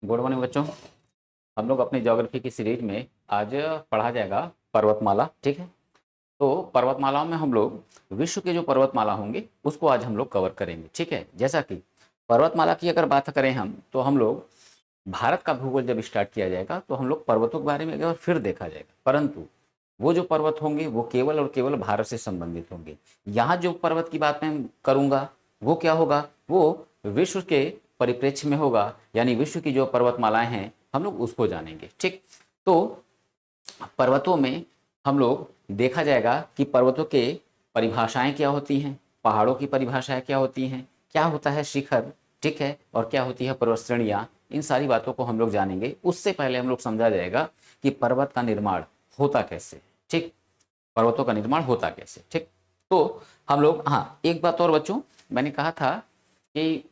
Good morning बच्चों। हम लोग अपनी ज्योग्राफी की सीरीज में आज पढ़ा जाएगा पर्वतमाला। ठीक है, तो पर्वतमालाओं में हम लोग विश्व के जो पर्वतमाला होंगे उसको आज हम लोग कवर करेंगे। ठीक है, जैसा कि पर्वतमाला की अगर बात करें तो हम लोग भारत का भूगोल जब स्टार्ट किया जाएगा तो हम लोग पर्वतों के बारे में एक बार फिर देखा जाएगा, परंतु वो जो पर्वत होंगे वो केवल और केवल भारत से संबंधित होंगे। यहाँ जो पर्वत की बात मैं करूँगा वो क्या होगा, वो विश्व के परिप्रेक्ष्य में होगा, यानी विश्व की जो पर्वतमालाएं हैं हम लोग उसको जानेंगे। ठीक, तो पर्वतों में हम लोग देखा जाएगा कि पर्वतों के परिभाषाएं क्या होती हैं, पहाड़ों की परिभाषाएं क्या होती हैं, क्या होता है शिखर, ठीक है, और क्या होती है पर्वत श्रेणियाँ। इन सारी बातों को हम लोग जानेंगे। उससे पहले हम लोग समझा जाएगा कि पर्वत का निर्माण होता कैसे। ठीक, पर्वतों का निर्माण होता कैसे। ठीक, तो हम लोग, हाँ एक बात और बच्चों, मैंने कहा था कि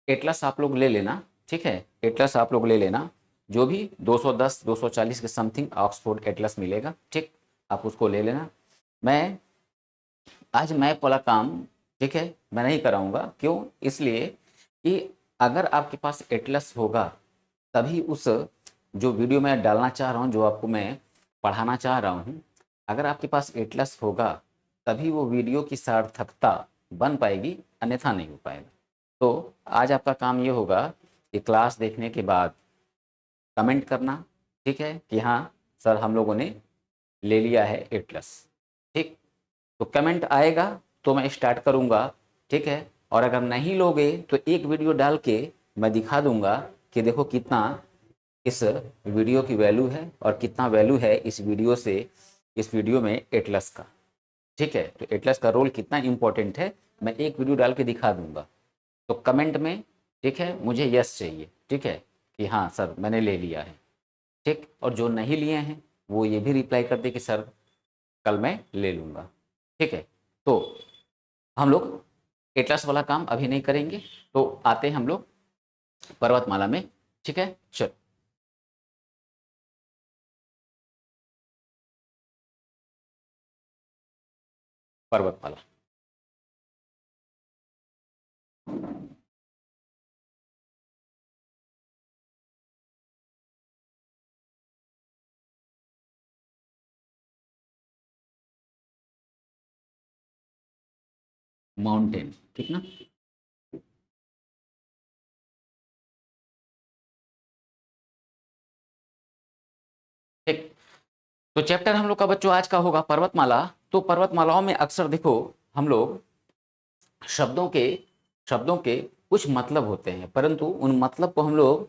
एटलस आप लोग ले लेना। ठीक है, एटलस आप लोग ले लेना, जो भी 210 240 के समथिंग ऑक्सफोर्ड एटलस मिलेगा। ठीक, आप उसको ले लेना। मैं आज मैप वाला काम, ठीक है, मैं नहीं कराऊंगा। क्यों? इसलिए कि अगर आपके पास एटलस होगा तभी उस जो वीडियो मैं डालना चाह रहा हूँ, जो आपको मैं पढ़ाना चाह रहा हूँ, अगर आपके पास एटलस होगा तभी वो वीडियो की सार्थकता बन पाएगी, अन्यथा नहीं हो पाएगा। तो आज आपका काम ये होगा कि क्लास देखने के बाद कमेंट करना, ठीक है, कि हाँ सर हम लोगों ने ले लिया है एटलस। ठीक, तो कमेंट आएगा तो मैं स्टार्ट करूँगा। ठीक है, और अगर नहीं लोगे तो एक वीडियो डाल के मैं दिखा दूंगा कि देखो कितना इस वीडियो की वैल्यू है और कितना वैल्यू है इस वीडियो से, इस वीडियो में एटलस का। ठीक है, तो एटलस का रोल कितना इंपॉर्टेंट है मैं एक वीडियो डाल के दिखा दूंगा। तो कमेंट में, ठीक है, मुझे यस चाहिए। ठीक है, कि हाँ सर मैंने ले लिया है। ठीक, और जो नहीं लिए हैं वो ये भी रिप्लाई कर दे कि सर कल मैं ले लूँगा। ठीक है, तो हम लोग एटलस वाला काम अभी नहीं करेंगे, तो आते हैं हम लोग पर्वतमाला में। ठीक है, चलो पर्वतमाला। माउंटेन, ठीक ना। ठीक, तो चैप्टर हम लोग का बच्चों आज का होगा पर्वतमाला। तो पर्वतमालाओं में अक्सर देखो हम लोग शब्दों के शब्दों के कुछ मतलब होते हैं, परंतु उन मतलब को हम लोग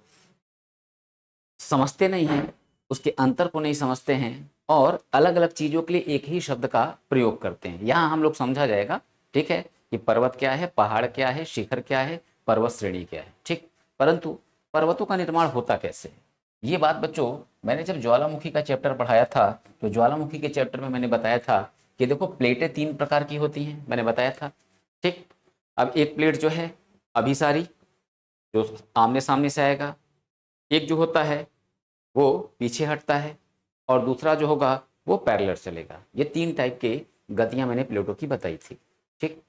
समझते नहीं हैं, उसके अंतर को नहीं समझते हैं, और अलग अलग चीज़ों के लिए एक ही शब्द का प्रयोग करते हैं। यहाँ हम लोग समझा जाएगा, ठीक है, कि पर्वत क्या है, पहाड़ क्या है, शिखर क्या है, पर्वत श्रेणी क्या है। ठीक, परंतु पर्वतों का निर्माण होता कैसे है, ये बात बच्चों मैंने जब ज्वालामुखी का चैप्टर पढ़ाया था तो ज्वालामुखी के चैप्टर में मैंने बताया था कि देखो प्लेटें तीन प्रकार की होती हैं, मैंने बताया था। ठीक, अब एक प्लेट जो है अभिसारी, जो आमने सामने से आएगा, एक जो होता है वो पीछे हटता है, और दूसरा जो होगा वो पैरेलल चलेगा। ये तीन टाइप के गतियां मैंने प्लेटों की बताई थी। ठीक,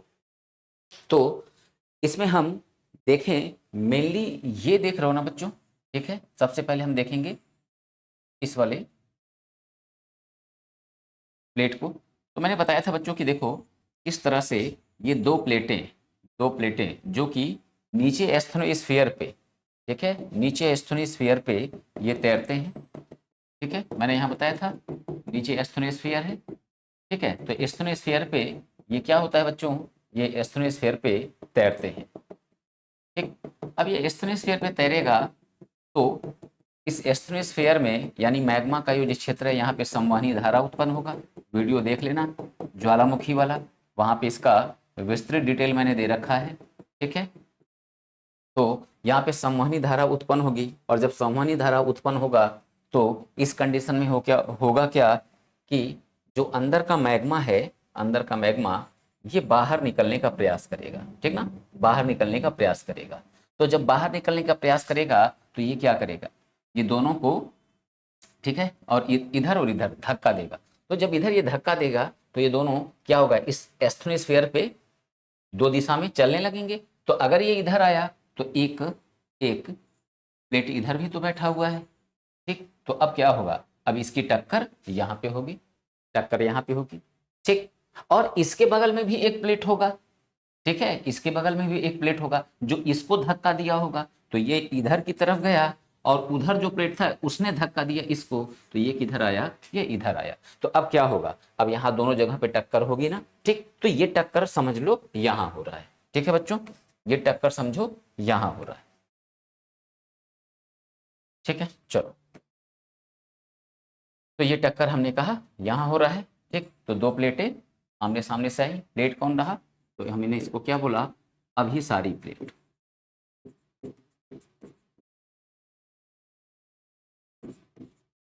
तो इसमें हम देखें मेनली ये देख रहे हो ना बच्चों। ठीक है, सबसे पहले हम देखेंगे इस वाले प्लेट को। तो मैंने बताया था बच्चों कि देखो इस तरह से ये दो प्लेटें जो कि नीचे एस्थेनोस्फीयर पे, ठीक है, नीचे एस्थेनोस्फीयर पे ये तैरते हैं। ठीक है, मैंने यहाँ बताया था नीचे एस्थेनोस्फीयर है। ठीक है, तो एस्थेनोस्फीयर पे ये क्या होता है बच्चों, ये एस्थेनोस्फीयर पे तैरते हैं। ठीक, अब ये एस्थेनोस्फीयर पे तैरेगा तो इस एस्थेनोस्फीयर में यानी मैग्मा का जो क्षेत्र है यहाँ पे संवहनी धारा उत्पन्न होगा। वीडियो देख लेना ज्वालामुखी वाला, वहाँ पे इसका विस्तृत डिटेल मैंने दे रखा है। ठीक है, तो यहाँ पे संवहनी धारा उत्पन्न होगी, और जब संवहनी धारा उत्पन्न होगा तो इस कंडीशन में होगा क्या कि जो अंदर का मैग्मा है, अंदर का मैग्मा ये बाहर निकलने का प्रयास करेगा। ठीक ना, बाहर निकलने का प्रयास करेगा। तो जब बाहर निकलने का प्रयास करेगा तो ये क्या करेगा, ये दोनों को, ठीक है, और इधर और इधर धक्का देगा। तो जब इधर ये धक्का देगा तो ये दोनों क्या होगा, इस एस्थेनोस्फीयर पे दो दिशा में चलने लगेंगे। तो अगर ये इधर आया तो एक एक प्लेट इधर भी तो बैठा हुआ है, ठीक। तो अब क्या होगा, अब इसकी टक्कर यहाँ पे होगी, टक्कर यहाँ पे होगी, ठीक। और इसके बगल में भी एक प्लेट होगा, ठीक है, इसके बगल में भी एक प्लेट होगा जो इसको धक्का दिया होगा, तो ये इधर की तरफ गया, और उधर जो प्लेट था उसने धक्का दिया इसको, तो ये किधर आया, ये इधर आया। तो अब क्या होगा, अब यहाँ दोनों जगह पे टक्कर होगी ना, ठीक। तो ये टक्कर समझ लो यहाँ हो रहा है, ठीक है बच्चों, ये टक्कर समझो यहाँ हो रहा है, ठीक है। चलो, तो ये टक्कर हमने कहा यहाँ हो रहा है, ठीक। तो दो प्लेटें आमने सामने से आई, प्लेट कौन रहा, तो हमने इसको क्या बोला, अभिसारी प्लेट,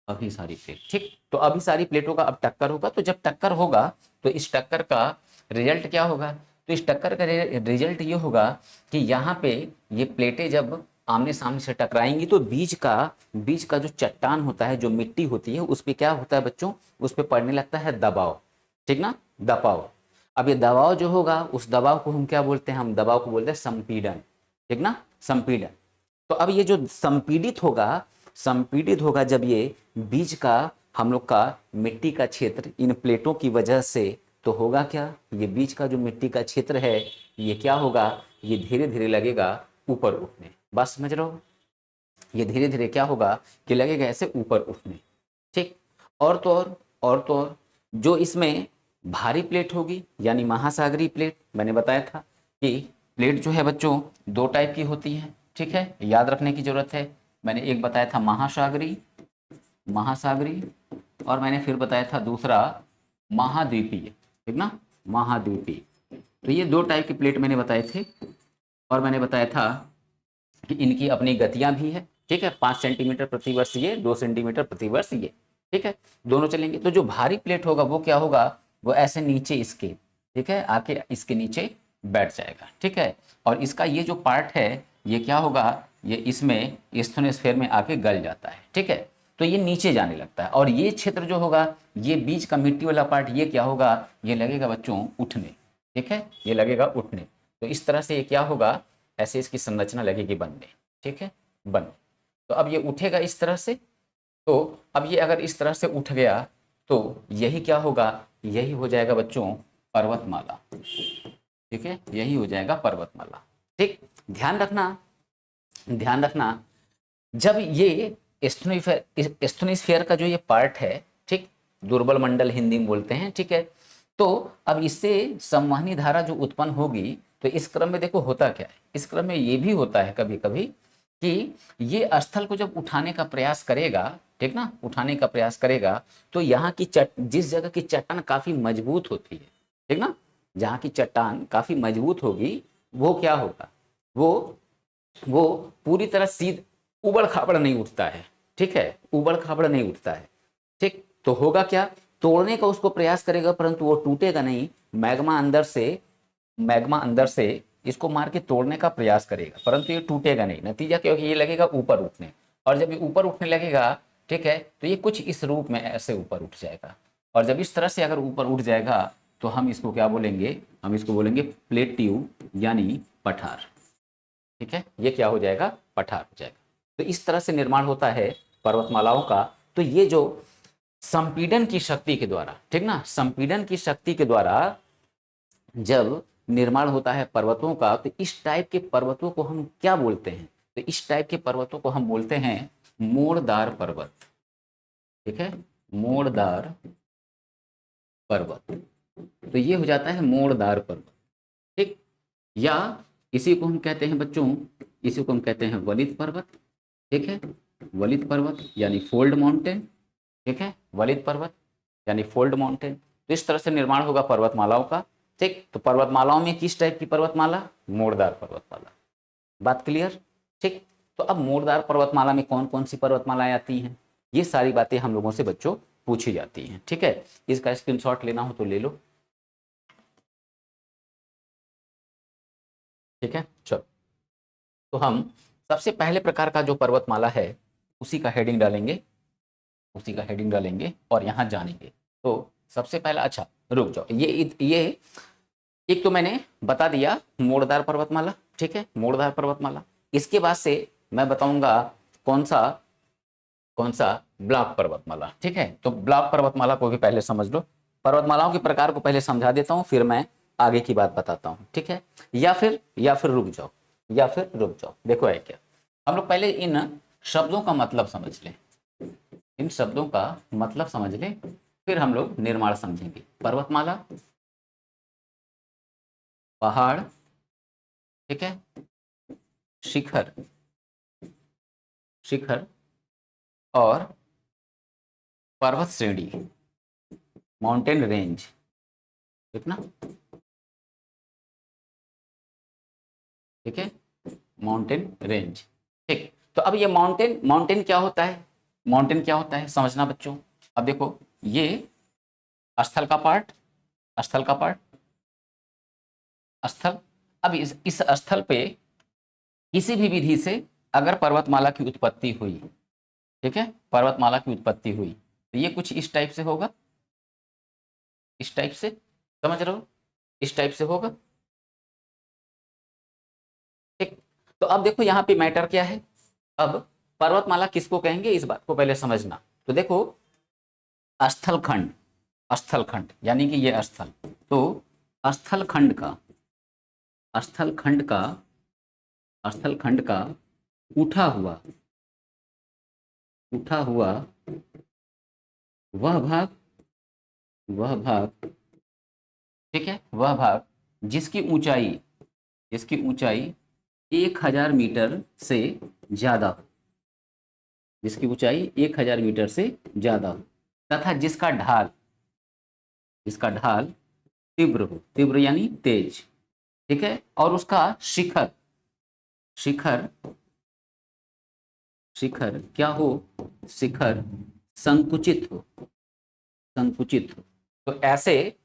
अभिसारी प्लेट, ठीक। तो अभिसारी प्लेटों का अब टक्कर होगा, तो जब टक्कर होगा तो इस टक्कर का रिजल्ट क्या होगा, तो इस टक्कर का रिजल्ट ये होगा कि यहाँ पे ये प्लेटें जब आमने सामने से टकराएंगी तो बीच का जो चट्टान होता है, जो मिट्टी होती है, उस पर क्या होता है बच्चों, उस पर पड़ने लगता है दबाव, ठीक ना, दबाव। अब ये दबाव जो होगा, उस दबाव को हम क्या बोलते हैं, हम दबाव को बोलते हैं संपीड़न, ठीक ना, संपीड़न। तो अब ये जो संपीड़ित होगा जब ये बीच का हम लोग का मिट्टी का क्षेत्र इन प्लेटों की वजह से, तो होगा क्या, ये बीच का जो मिट्टी का क्षेत्र है ये क्या होगा, ये धीरे धीरे लगेगा ऊपर उठने, बस समझ रहे हो, ये धीरे धीरे क्या होगा कि लगेगा ऐसे ऊपर उठने, ठीक। और जो इसमें भारी प्लेट होगी यानी महासागरीय प्लेट, मैंने बताया था कि प्लेट जो है बच्चों दो टाइप की होती है, ठीक है, याद रखने की जरूरत है। मैंने एक बताया था महासागरीय, और मैंने फिर बताया था दूसरा महाद्वीपीय, ठीक ना, महाद्वीपीय। तो ये दो टाइप की प्लेट मैंने बताए थे, और मैंने बताया था कि इनकी अपनी गतियां भी है, ठीक है, 5 सेंटीमीटर प्रति वर्ष ये, 2 सेंटीमीटर प्रति वर्ष ये, ठीक है, दोनों चलेंगे। तो जो भारी प्लेट होगा वो क्या होगा, वो ऐसे नीचे इसके, ठीक है, आके इसके नीचे बैठ जाएगा, ठीक है। और इसका ये जो पार्ट है ये क्या होगा, ये इसमें स्ट्रेटोस्फीयर में आके गल जाता है, ठीक है। तो ये नीचे जाने लगता है, और ये क्षेत्र जो होगा, ये बीच का मिट्टी वाला पार्ट, ये क्या होगा, ये लगेगा बच्चों उठने, ठीक है, ये लगेगा उठने। तो इस तरह से ये क्या होगा, ऐसे इसकी संरचना लगेगी बनने, ठीक है, बनने। तो अब ये उठेगा इस तरह से, तो अब ये अगर इस तरह से उठ गया तो यही क्या होगा, यही हो जाएगा बच्चों पर्वतमाला, ठीक है, यही हो जाएगा पर्वतमाला, ठीक। ध्यान रखना जब ये एस्थोनिस्फीयर का जो ये पार्ट है, ठीक, दुर्बल मंडल हिंदी में बोलते हैं, ठीक है। तो अब इससे संवहनी धारा जो उत्पन्न होगी, तो इस क्रम में देखो होता क्या है, इस क्रम में ये भी होता है कभी कभी कि ये स्थल को जब उठाने का प्रयास करेगा, ठीक ना, उठाने का प्रयास करेगा, तो यहाँ की जिस जगह की चट्टान काफी मजबूत होती है, ठीक ना, जहाँ की चट्टान काफी मजबूत होगी, वो क्या होगा, वो पूरी तरह सीध उबड़ खाबड़ नहीं उठता है, ठीक है, उबड़ खाबड़ नहीं उठता है, ठीक। तो होगा क्या, तोड़ने का उसको प्रयास करेगा परंतु वो टूटेगा नहीं, मैग्मा अंदर से इसको मार के तोड़ने का प्रयास करेगा परंतु ये टूटेगा नहीं, नतीजा क्या होगा, ये लगेगा ऊपर उठने, और जब ये ऊपर उठने लगेगा, ठीक है, तो ये कुछ इस रूप में ऐसे ऊपर उठ जाएगा, और जब इस तरह से अगर ऊपर उठ जाएगा तो हम इसको क्या बोलेंगे, हम इसको बोलेंगे प्लेट ट्यूब यानी पठार, ठीक है, ये क्या हो जाएगा, पठार हो जाएगा। तो इस तरह से निर्माण होता है पर्वतमालाओं का। तो ये जो संपीड़न की शक्ति के द्वारा, ठीक ना, संपीड़न की शक्ति के द्वारा जब निर्माण होता है पर्वतों का, तो इस टाइप के पर्वतों को हम क्या बोलते हैं, तो इस टाइप के पर्वतों को हम बोलते हैं मोड़दार पर्वत, ठीक है, मोड़दार पर्वत। तो ये हो जाता है मोड़दार पर्वत, ठीक। या इसी को हम कहते हैं बच्चों, इसी को हम कहते हैं वलित पर्वत, ठीक है, वलित पर्वत यानी फोल्ड माउंटेन, ठीक है, वलित पर्वत यानी फोल्ड माउंटेन। तो इस तरह से निर्माण होगा पर्वतमालाओं का, ठीक। तो पर्वतमालाओं में किस टाइप की पर्वतमाला, मोड़दार पर्वतमाला, बात क्लियर, ठीक। तो अब मोड़दार पर्वतमाला में कौन कौन सी पर्वतमालाएं आती हैं, ये सारी बातें हम लोगों से बच्चों पूछी जाती हैं, ठीक है। इसका स्क्रीनशॉट लेना हो तो ले लो, ठीक है। चलो, तो हम सबसे पहले प्रकार का जो पर्वतमाला है उसी का हेडिंग डालेंगे, और यहाँ जानेंगे। तो सबसे पहला, अच्छा रुक जाओ, ये एक तो मैंने बता दिया मोड़दार पर्वतमाला, ठीक है, मोड़दार पर्वतमाला। इसके बाद से मैं बताऊंगा कौन सा ब्लॉक पर्वतमाला। ठीक है, तो ब्लॉक पर्वतमाला को भी पहले समझ लो। पर्वतमालाओं के प्रकार को पहले समझा देता हूँ, फिर मैं आगे की बात बताता हूँ। ठीक है, या फिर रुक जाओ, देखो है क्या, हम लोग पहले इन शब्दों का मतलब समझ लें, इन शब्दों का मतलब समझ लें, फिर हम लोग निर्माण समझेंगे। पर्वतमाला, पहाड़, ठीक है, शिखर, शिखर और पर्वत श्रेणी, माउंटेन रेंज, ठीक ना, ठीक है, माउंटेन रेंज। ठीक, तो अब ये माउंटेन माउंटेन क्या होता है, माउंटेन क्या होता है समझना बच्चों। अब देखो, ये स्थल का पार्ट, स्थल का पार्ट, स्थल। अब इस स्थल पे किसी भी विधि से अगर पर्वतमाला की उत्पत्ति हुई, ठीक है, पर्वतमाला की उत्पत्ति हुई, तो ये कुछ इस टाइप से होगा, इस टाइप से, समझ रहे हो, इस टाइप से होगा। ठीक, तो अब देखो यहाँ पे मैटर क्या है। अब पर्वतमाला किसको कहेंगे इस बात को पहले समझना। तो देखो, स्थल खंड, स्थल खंड यानी कि ये स्थल, तो स्थल खंड का, स्थल खंड का, स्थल खंड का उठा हुआ, उठा हुआ वह भाग, वह भाग, ठीक है, वह भाग जिसकी ऊंचाई, जिसकी ऊंचाई 1000 मीटर से ज्यादा हो, जिसकी ऊंचाई 1000 मीटर से ज्यादा हो, तथा जिसका ढाल, जिसका ढाल तीव्र हो, तीव्र यानी तेज, ठीक है, और उसका शिखर, शिखर, शिखर क्या हो, शिखर संकुचित हो, संकुचित हो। तो ऐसे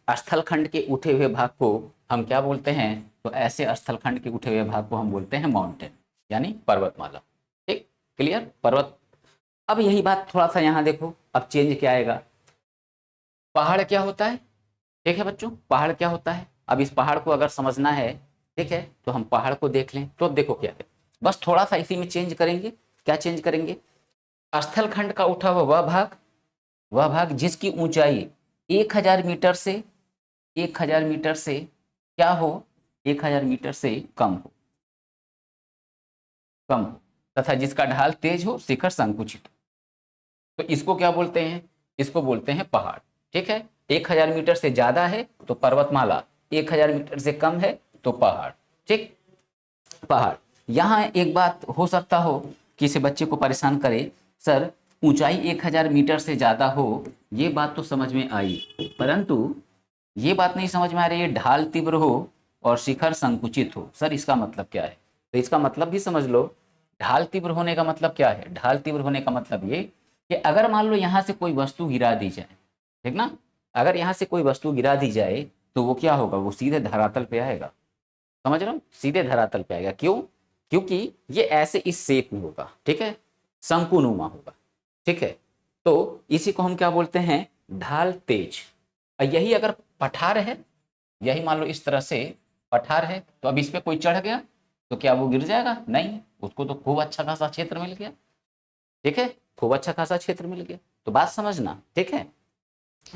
स्थल खंड के उठे हुए भाग को हम क्या बोलते हैं, तो ऐसे स्थल खंड के उठे हुए भाग को हम बोलते हैं माउंटेन, यानी पर्वतमाला। ठीक, क्लियर, पर्वत। अब यही बात थोड़ा सा यहाँ देखो, अब चेंज क्या आएगा। पहाड़ क्या होता है, ठीक है बच्चों, पहाड़ क्या होता है। अब इस पहाड़ को अगर समझना है, ठीक है, तो हम पहाड़ को देख लें। तो देखो क्या है, बस थोड़ा सा इसी में चेंज करेंगे। क्या चेंज करेंगे, स्थल खंड का उठा हुआ वह भाग, वह भाग जिसकी ऊंचाई 1000 मीटर से, 1000 मीटर से क्या हो, 1000 मीटर से कम हो, कम हो, तथा जिसका ढाल तेज हो, शिखर संकुचित हो। तो इसको क्या बोलते हैं, इसको बोलते हैं पहाड़। ठीक है, 1000 मीटर से ज्यादा है तो पर्वतमाला, 1000 मीटर से कम है तो पहाड़। ठीक, पहाड़। यहाँ एक बात हो सकता हो किसी बच्चे को परेशान करे, सर ऊंचाई 1000 मीटर से ज्यादा हो, ये बात तो समझ में आई, परंतु ये बात नहीं समझ में आ रही है ढाल तीव्र हो और शिखर संकुचित हो, सर इसका मतलब क्या है। तो इसका मतलब भी समझ लो। ढाल तीव्र होने का मतलब क्या है, ढाल तीव्र होने का मतलब ये कि अगर मान लो यहाँ से कोई वस्तु गिरा दी जाए, ठीक ना, अगर यहाँ से कोई वस्तु गिरा दी जाए तो वो क्या होगा, वो सीधे धरातल पे आएगा। समझ रहे हो, सीधे धरातल पे आएगा। क्यों, क्योंकि ये ऐसे इस शेप में होगा, ठीक है, शंकुनुमा होगा। ठीक है, तो इसी को हम क्या बोलते हैं, ढाल तेज। और यही अगर पठार है, यही मान लो इस तरह से पठार है, तो अब इस पे कोई चढ़ गया तो क्या वो गिर जाएगा, नहीं, उसको तो खूब अच्छा खासा क्षेत्र मिल गया। ठीक है, खूब अच्छा खासा क्षेत्र मिल गया। तो बात समझना, ठीक है,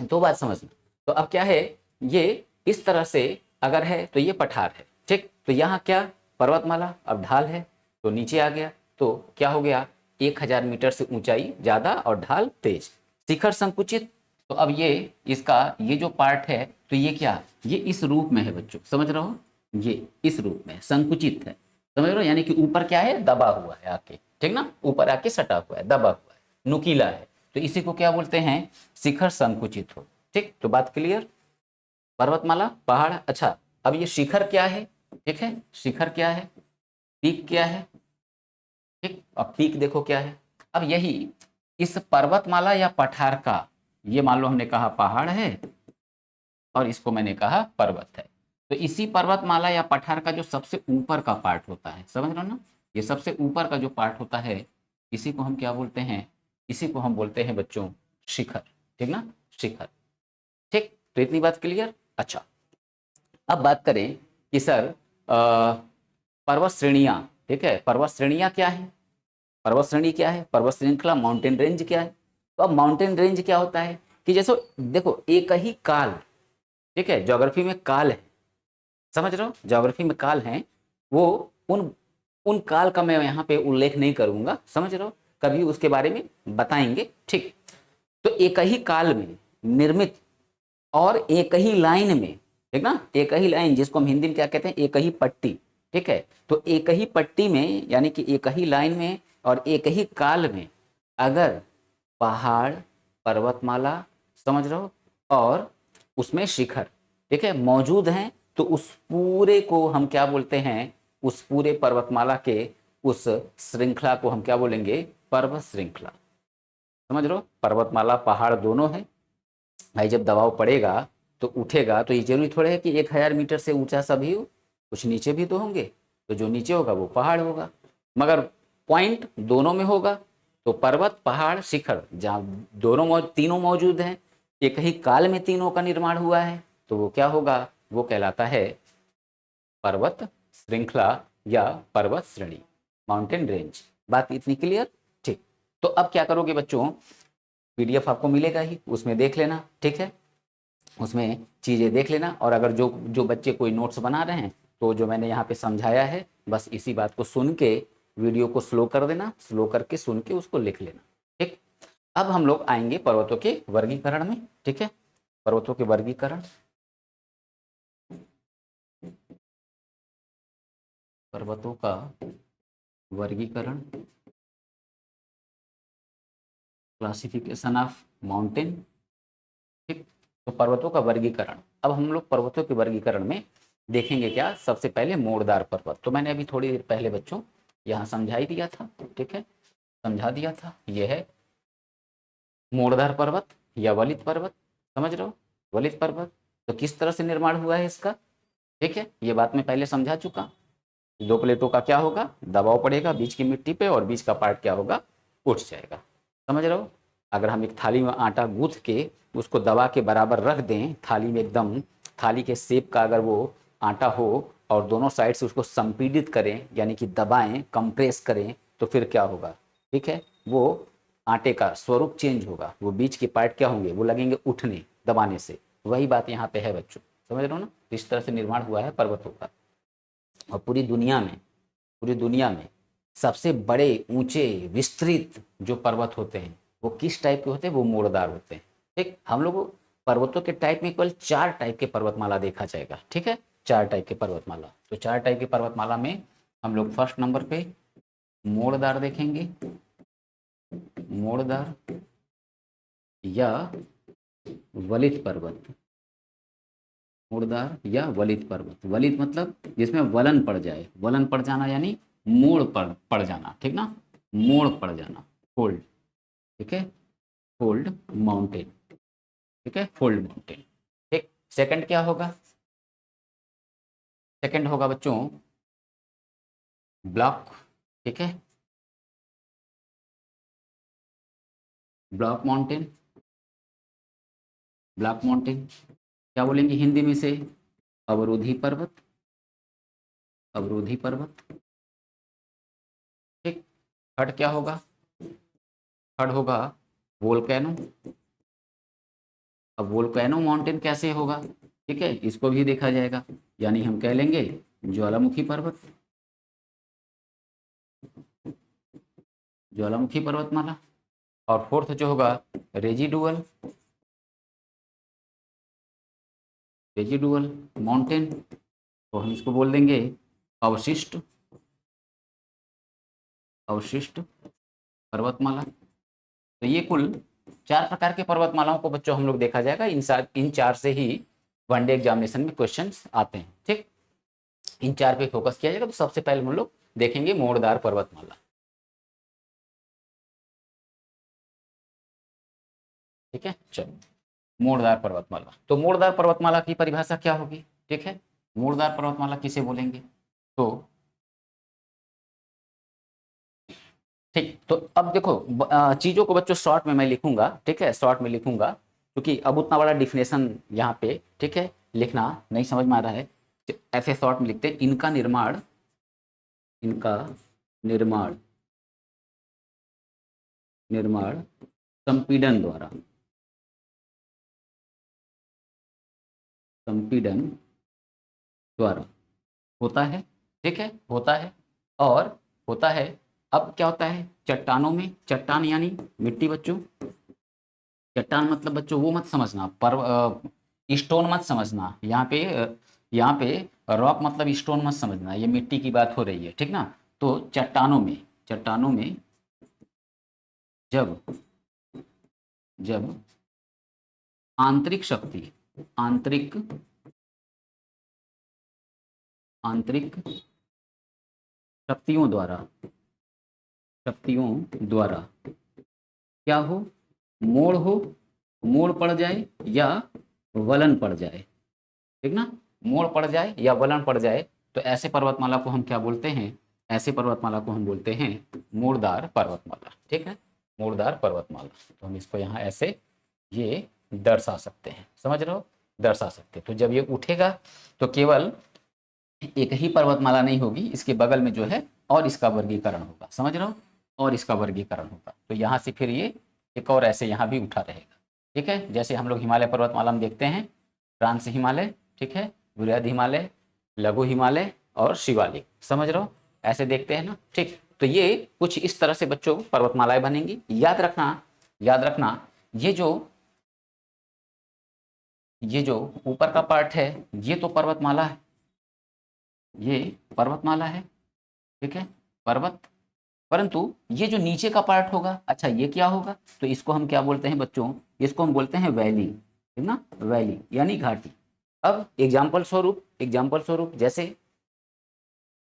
तो बात समझना। तो अब क्या है, ये इस तरह से अगर है तो ये पठार है। ठीक, तो यहाँ क्या, पर्वतमाला, अब ढाल है तो नीचे आ गया, तो क्या हो गया, 1000 मीटर से ऊंचाई ज्यादा और ढाल तेज, शिखर संकुचित। तो अब ये इसका ये जो पार्ट है, तो ये क्या, ये इस रूप में है बच्चों, समझ रहे हो, ये इस रूप में संकुचित है, समझ रहे हो, यानी कि ऊपर क्या है, दबा हुआ है आके, ठीक ना, ऊपर आके सटा हुआ है, दबा हुआ है, नुकीला है। तो इसी को क्या बोलते हैं, शिखर संकुचित हो। ठीक, तो बात क्लियर, पर्वतमाला, पहाड़। अच्छा, अब ये शिखर क्या है, ठीक है, शिखर क्या है, पीक क्या है। ठीक, अब पीक देखो क्या है। अब यही इस पर्वतमाला या पठार का, ये मान लो हमने कहा पहाड़ है और इसको मैंने कहा पर्वत है, तो इसी पर्वतमाला या पठार का जो सबसे ऊपर का पार्ट होता है, समझ रहे हो ना, ये सबसे ऊपर का जो पार्ट होता है, इसी को हम क्या बोलते हैं, इसी को हम बोलते हैं बच्चों शिखर। ठीक ना, शिखर। ठीक, तो इतनी बात क्लियर। अच्छा, अब बात करें कि सर पर्वत श्रेणियां, ठीक है, पर्वत श्रेणियां क्या है। पर्वत श्रेणी क्या है, पर्वत श्रृंखला, माउंटेन रेंज क्या है। तो अब माउंटेन रेंज क्या होता है कि जैसे देखो एक ही काल, ठीक है, ज्योग्राफी में काल है, समझ रहे हो, ज्योग्राफी में काल है, वो उन उन काल का मैं यहाँ पे उल्लेख नहीं करूंगा, समझ रहे हो, कभी उसके बारे में बताएंगे, ठीक। तो एक ही काल में निर्मित और एक ही लाइन में, ठीक ना, एक ही लाइन जिसको हम हिंदी में क्या कहते हैं, एक ही पट्टी, ठीक है। तो एक ही पट्टी में यानी कि एक ही लाइन में और एक ही काल में अगर पहाड़, पर्वतमाला, समझ रहे हो, और उसमें शिखर, ठीक है, मौजूद हैं, तो उस पूरे को हम क्या बोलते हैं, उस पूरे पर्वतमाला के उस श्रृंखला को हम क्या बोलेंगे, पर्वत श्रृंखला। समझ रहे हो, पर्वतमाला पहाड़ दोनों है भाई, जब दबाव पड़ेगा तो उठेगा, तो ये जरूरी थोड़ा है कि 1000 मीटर से ऊंचा सभी हो, कुछ नीचे भी तो होंगे, तो जो नीचे होगा वो पहाड़ होगा, मगर पॉइंट दोनों में होगा। तो पर्वत, पहाड़, शिखर जहाँ दोनों तीनों मौजूद हैं, एक ही काल में तीनों का निर्माण हुआ है, तो वो क्या होगा, वो कहलाता है पर्वत श्रृंखला या पर्वत श्रेणी, माउंटेन रेंज। बात इतनी क्लियर, ठीक। तो अब क्या करोगे बच्चों, पीडीएफ आपको मिलेगा ही, उसमें देख लेना, ठीक है, उसमें चीज़ें देख लेना, और अगर जो जो बच्चे कोई नोट्स बना रहे हैं तो जो मैंने यहाँ पे समझाया है बस इसी बात को सुन के वीडियो को स्लो कर देना, स्लो करके सुन के उसको लिख लेना, ठीक। अब हम लोग आएंगे पर्वतों के वर्गीकरण में, ठीक है, पर्वतों के वर्गीकरण, पर्वतों का वर्गीकरण, क्लासिफिकेशन ऑफ माउंटेन, ठीक। तो पर्वतों का वर्गीकरण, अब हम लोग पर्वतों के वर्गीकरण में देखेंगे क्या, सबसे पहले मोड़दार पर्वत। तो मैंने अभी थोड़ी देर पहले बच्चों यहाँ समझा ही दिया था, ठीक है, समझा दिया था, यह है मोड़दार पर्वत या वलित पर्वत, समझ रहे हो, वलित पर्वत। तो किस तरह से निर्माण हुआ है इसका, ठीक है, ये बात मैं पहले समझा चुका। दो प्लेटों का क्या होगा, दबाव पड़ेगा बीच की मिट्टी पे और बीच का पार्ट क्या होगा, उठ जाएगा, समझ रहे हो। अगर हम एक थाली में आटा गूंथ के उसको दबा के बराबर रख दें, थाली में एकदम थाली के शेप का अगर वो आटा हो, और दोनों साइड से उसको संपीड़ित करें यानी कि दबाएं, कंप्रेस करें, तो फिर क्या होगा, ठीक है, वो आटे का स्वरूप चेंज होगा, वो बीच के पार्ट क्या होंगे, वो लगेंगे उठने दबाने से। वही बात यहाँ पे है बच्चों, समझ रहे हो ना, इस तरह से निर्माण हुआ है पर्वतों का। और पूरी दुनिया में सबसे बड़े ऊंचे विस्तृत जो पर्वत होते हैं वो किस टाइप के होते हैं, वो मोड़दार होते हैं, ठीक। हम लोग पर्वतों के टाइप में केवल 4 टाइप के पर्वतमाला देखा जाएगा, ठीक है, 4 टाइप के पर्वतमाला। तो 4 टाइप के पर्वतमाला में हम लोग फर्स्ट नंबर पे मोड़दार देखेंगे, मोड़दार या वलित पर्वत, मोड़दार या वलित पर्वत। वलित मतलब जिसमें वलन पड़ जाए, वलन पड़ जाना यानी मोड़ पड़ जाना, ठीक ना, मोड़ पड़ जाना, फोल्ड, ठीक है, फोल्ड माउंटेन, ठीक है, फोल्ड माउंटेन, ठीक। सेकंड क्या होगा, सेकंड होगा बच्चों ब्लॉक, ठीक है, ब्लॉक माउंटेन, ब्लॉक माउंटेन क्या बोलेंगे हिंदी में से, अवरोधी पर्वत, अवरोधी पर्वत, ठीक। थर्ड क्या होगा, थर्ड होगा वोल्केनो। अब वोल्केनो माउंटेन कैसे होगा, ठीक है, इसको भी देखा जाएगा, यानी हम कह लेंगे ज्वालामुखी पर्वत, ज्वालामुखी पर्वतमाला। और फोर्थ जो होगा रेजिडुअल, रेजिडुअल माउंटेन, तो हम इसको बोल देंगे अवशिष्ट, अवशिष्ट पर्वतमाला। तो ये कुल 4 प्रकार के पर्वतमालाओं को बच्चों हम लोग देखा जाएगा, इन चार से ही वनडे एग्जामिनेशन में क्वेश्चंस आते हैं, ठीक। इन 4 पे फोकस किया जाएगा। तो सबसे पहले हम लोग देखेंगे मोड़दार पर्वतमाला, ठीक है, चलो मोड़दार पर्वतमाला। तो मोड़दार पर्वतमाला की परिभाषा क्या होगी, ठीक है, मोड़दार पर्वतमाला किसे बोलेंगे, तो ठीक। तो अब देखो चीजों को बच्चों शॉर्ट में मैं लिखूंगा, ठीक है, शॉर्ट में लिखूंगा, क्योंकि अब उतना बड़ा डिफिनेशन यहाँ पे, ठीक है, लिखना नहीं समझ में आ रहा है, तो ऐसे शॉर्ट में लिखते हैं, इनका निर्माण, इनका निर्माण निर्माण संपीड़न द्वारा, संपीड़न द्वारा होता है। ठीक है, होता है और होता है। अब क्या होता है चट्टानों में, चट्टान यानी मिट्टी बच्चों, चट्टान मतलब बच्चों वो मत समझना, स्टोन मत समझना यहाँ पे, यहाँ पे रॉक मतलब स्टोन मत समझना, ये मिट्टी की बात हो रही है, ठीक ना। तो चट्टानों में, चट्टानों में जब जब आंतरिक शक्ति, आंतरिक आंतरिक शक्तियों द्वारा, शक्तियों द्वारा क्या हो, मोड़ हो, मोड़ पड़ जाए या वलन पड़ जाए, ठीक ना, मोड़ पड़ जाए या वलन पड़ जाए, तो ऐसे पर्वतमाला को हम क्या बोलते हैं, ऐसे पर्वतमाला को हम बोलते हैं मोड़दार पर्वतमाला। ठीक है, मोड़दार पर्वतमाला। तो हम इसको यहाँ ऐसे ये दर्शा सकते हैं, समझ रहे हो, दर्शा सकते हैं। तो जब ये उठेगा तो केवल एक ही पर्वतमाला नहीं होगी, इसके बगल में जो है और इसका वर्गीकरण होगा, समझ रहे हो, और इसका वर्गीकरण होगा। तो यहाँ से फिर ये एक और ऐसे यहाँ भी उठा रहेगा। ठीक है, जैसे हम लोग हिमालय पर्वतमाला में देखते हैं फ्रांस हिमालय, ठीक है, बृहद हिमालय, लघु हिमालय और शिवालिक, समझ रहे हो, ऐसे देखते हैं ना। ठीक, तो ये कुछ इस तरह से बच्चों पर्वतमालाएं बनेंगी। याद रखना, याद रखना, ये जो ऊपर का पार्ट है ये तो पर्वतमाला है, ये पर्वतमाला है, ठीक है, पर्वत। परंतु ये जो नीचे का पार्ट होगा, अच्छा ये क्या होगा, तो इसको हम क्या बोलते हैं बच्चों, इसको हम बोलते हैं वैली, ठीक ना, वैली यानी घाटी। अब एग्जाम्पल स्वरूप, एग्जाम्पल स्वरूप जैसे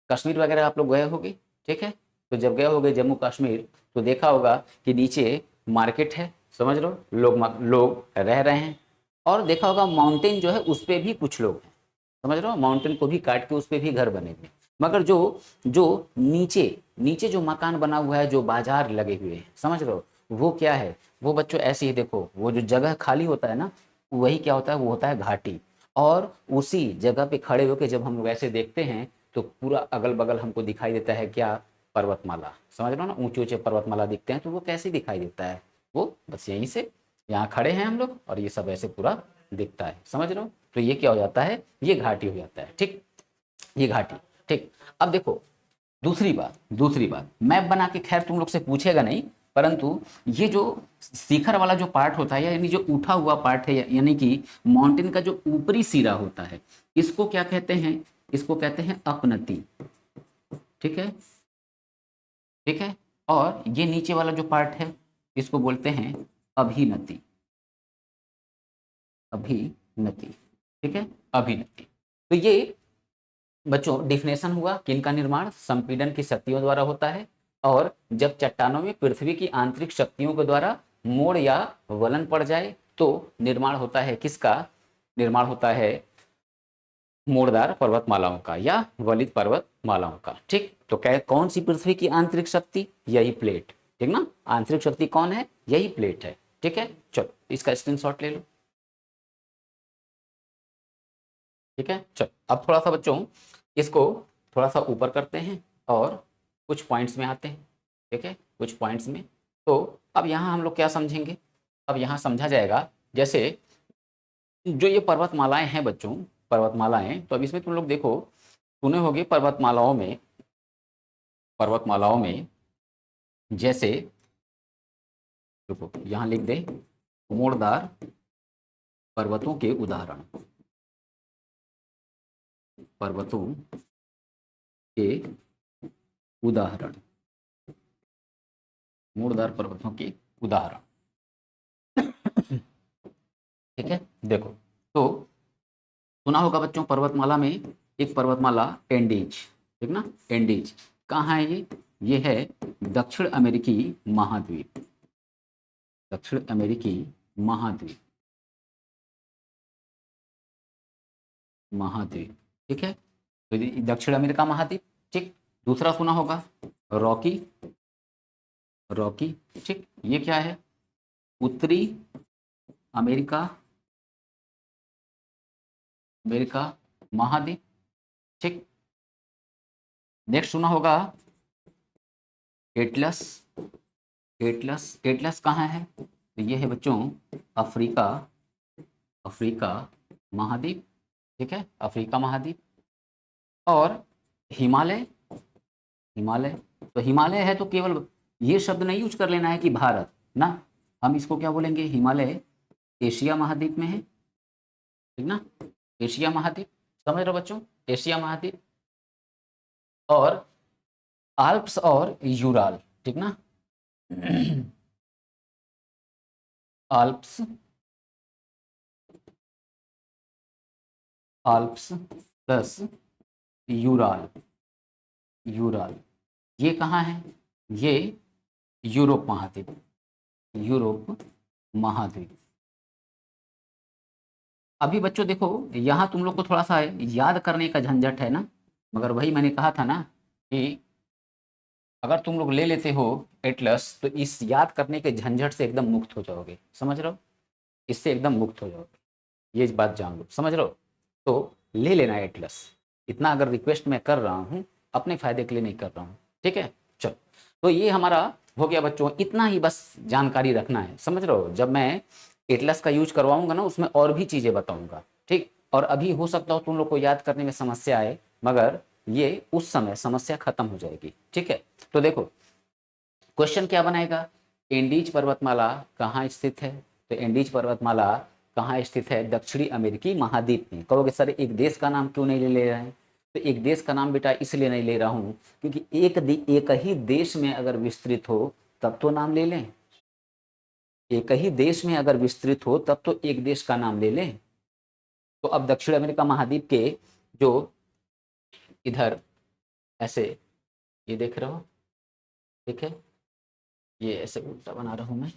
कश्मीर वगैरह आप लोग गए होंगे, ठीक है, तो जब गए होंगे जम्मू कश्मीर तो देखा होगा कि नीचे मार्केट है, समझ लो, लोग रह रहे हैं, और देखा होगा माउंटेन जो है उस पर भी कुछ लोग हैं, समझ रहे हो, माउंटेन को भी काट के उस पर भी घर बने हुए। मगर जो जो नीचे नीचे जो मकान बना हुआ है, जो बाजार लगे हुए हैं, समझ रहे हो, वो क्या है, वो बच्चों ऐसे ही देखो, वो जो जगह खाली होता है ना, वही क्या होता है, वो होता है घाटी। और उसी जगह पे खड़े होकर जब हम लोग ऐसे देखते हैं तो पूरा अगल बगल हमको दिखाई देता है क्या, पर्वतमाला, समझ रहे हो ना, ऊंचे ऊंचे पर्वतमाला दिखते हैं, तो वो कैसे दिखाई देता है, वो बस यहीं से, यहाँ खड़े हैं हम लोग और ये सब ऐसे पूरा दिखता है, समझ रहे हो। तो ये क्या हो जाता है, ये घाटी हो जाता है, ठीक, ये घाटी। ठीक, अब देखो दूसरी बात मैप बना के खैर तुम लोग से पूछेगा नहीं, परंतु ये जो शिखर वाला जो पार्ट होता है, यानी जो उठा हुआ पार्ट है, यानी कि माउंटेन का जो ऊपरी सिरा होता है, इसको क्या कहते हैं, इसको कहते हैं अपनति, ठीक है, ठीक है। और ये नीचे वाला जो पार्ट है इसको बोलते हैं अभिनति, अभिनति, ठीक है, अभिनति। तो ये बच्चों डिफिनेशन हुआ किनका निर्माण संपीड़न की शक्तियों द्वारा होता है, और जब चट्टानों में पृथ्वी की आंतरिक शक्तियों के द्वारा मोड़ या वलन पड़ जाए तो निर्माण होता है किसका, निर्माण होता है मोड़दार पर्वतमालाओं का या वलित पर्वतमालाओं का। ठीक, तो क्या कौन सी पृथ्वी की आंतरिक शक्ति, यही प्लेट, ठीक ना, आंतरिक शक्ति कौन है, यही प्लेट है। ठीक है, चलो इसका स्क्रीनशॉट ले लो। ठीक है, चलो अब थोड़ा सा बच्चों इसको थोड़ा सा ऊपर करते हैं और कुछ पॉइंट्स में आते हैं। ठीक है, कुछ पॉइंट्स में। तो अब यहाँ हम लोग क्या समझेंगे, अब यहाँ समझा जाएगा जैसे जो ये पर्वतमालाएं हैं बच्चों, पर्वतमालाएं, तो अब इसमें तुम लोग देखो, सुने होंगे पर्वतमालाओं में जैसे, देखो यहाँ लिख दे मोड़दार पर्वतों के उदाहरण, पर्वतों के उदाहरण, मोड़दार पर्वतों के उदाहरण। ठीक है, देखो, तो सुना होगा बच्चों पर्वतमाला में एक पर्वतमाला एंडीज, ठीक ना, एंडीज कहाँ है ये है दक्षिण अमेरिकी महाद्वीप, दक्षिण अमेरिकी महाद्वीप, महाद्वीप, ठीक है, तो ये दक्षिण अमेरिका महाद्वीप। ठीक, दूसरा सुना होगा रॉकी, रॉकी, ठीक, ये क्या है, उत्तरी अमेरिका, अमेरिका महाद्वीप। ठीक, नेक्स्ट सुना होगा एटलस, एटलस कहाँ है? तो ये है बच्चों अफ्रीका, अफ्रीका महाद्वीप, ठीक है, अफ्रीका महाद्वीप। और हिमालय, हिमालय, तो हिमालय है तो केवल ये शब्द नहीं यूज कर लेना है कि भारत ना, हम इसको क्या बोलेंगे, हिमालय एशिया महाद्वीप में है, ठीक ना, एशिया महाद्वीप, समझ रहे हो बच्चों, एशिया महाद्वीप। और आल्प्स और यूराल, ठीक ना, Alps, Alps plus Ural, Ural, ये कहाँ है, ये यूरोप महाद्वीप, यूरोप महाद्वीप। अभी बच्चों देखो यहाँ तुम लोग को थोड़ा सा याद करने का झंझट है ना, मगर वही मैंने कहा था ना कि अगर तुम लोग ले लेते हो एटलस तो इस याद करने के झंझट से एकदम मुक्त हो जाओगे, समझ रहे हो, इससे एकदम मुक्त हो जाओगे, ये बात जान लो, समझ रहे हो। तो ले लेना एटलस, इतना अगर रिक्वेस्ट मैं कर रहा हूँ, अपने फायदे के लिए नहीं कर रहा हूँ, ठीक है। चलो, तो ये हमारा हो गया बच्चों, इतना ही बस जानकारी रखना है, समझ रहे हो। जब मैं एटलस का यूज करवाऊंगा ना उसमें और भी चीज़ें बताऊंगा, ठीक। और अभी हो सकता हो तुम लोग को याद करने में समस्या आए, मगर ये उस समय समस्या खत्म हो जाएगी, ठीक है। तो देखो क्वेश्चन क्या बनाएगा, एंडीज पर्वतमाला कहाँ स्थित है, तो एंडीज पर्वतमाला कहाँ स्थित है, दक्षिणी अमेरिकी महाद्वीप में। कहोगे सर एक देश का नाम क्यों नहीं ले रहे हैं, तो एक देश का नाम बेटा इसलिए नहीं ले रहा हूँ क्योंकि एक ही देश में अगर विस्तृत हो तब तो नाम ले लें, एक ही देश में अगर विस्तृत हो तब तो एक देश का नाम ले लें। तो अब दक्षिण अमेरिका महाद्वीप के जो इधर ऐसे ये देख रहे हो, ठीक है, ये ऐसे उल्टा बना रहा हूं मैं,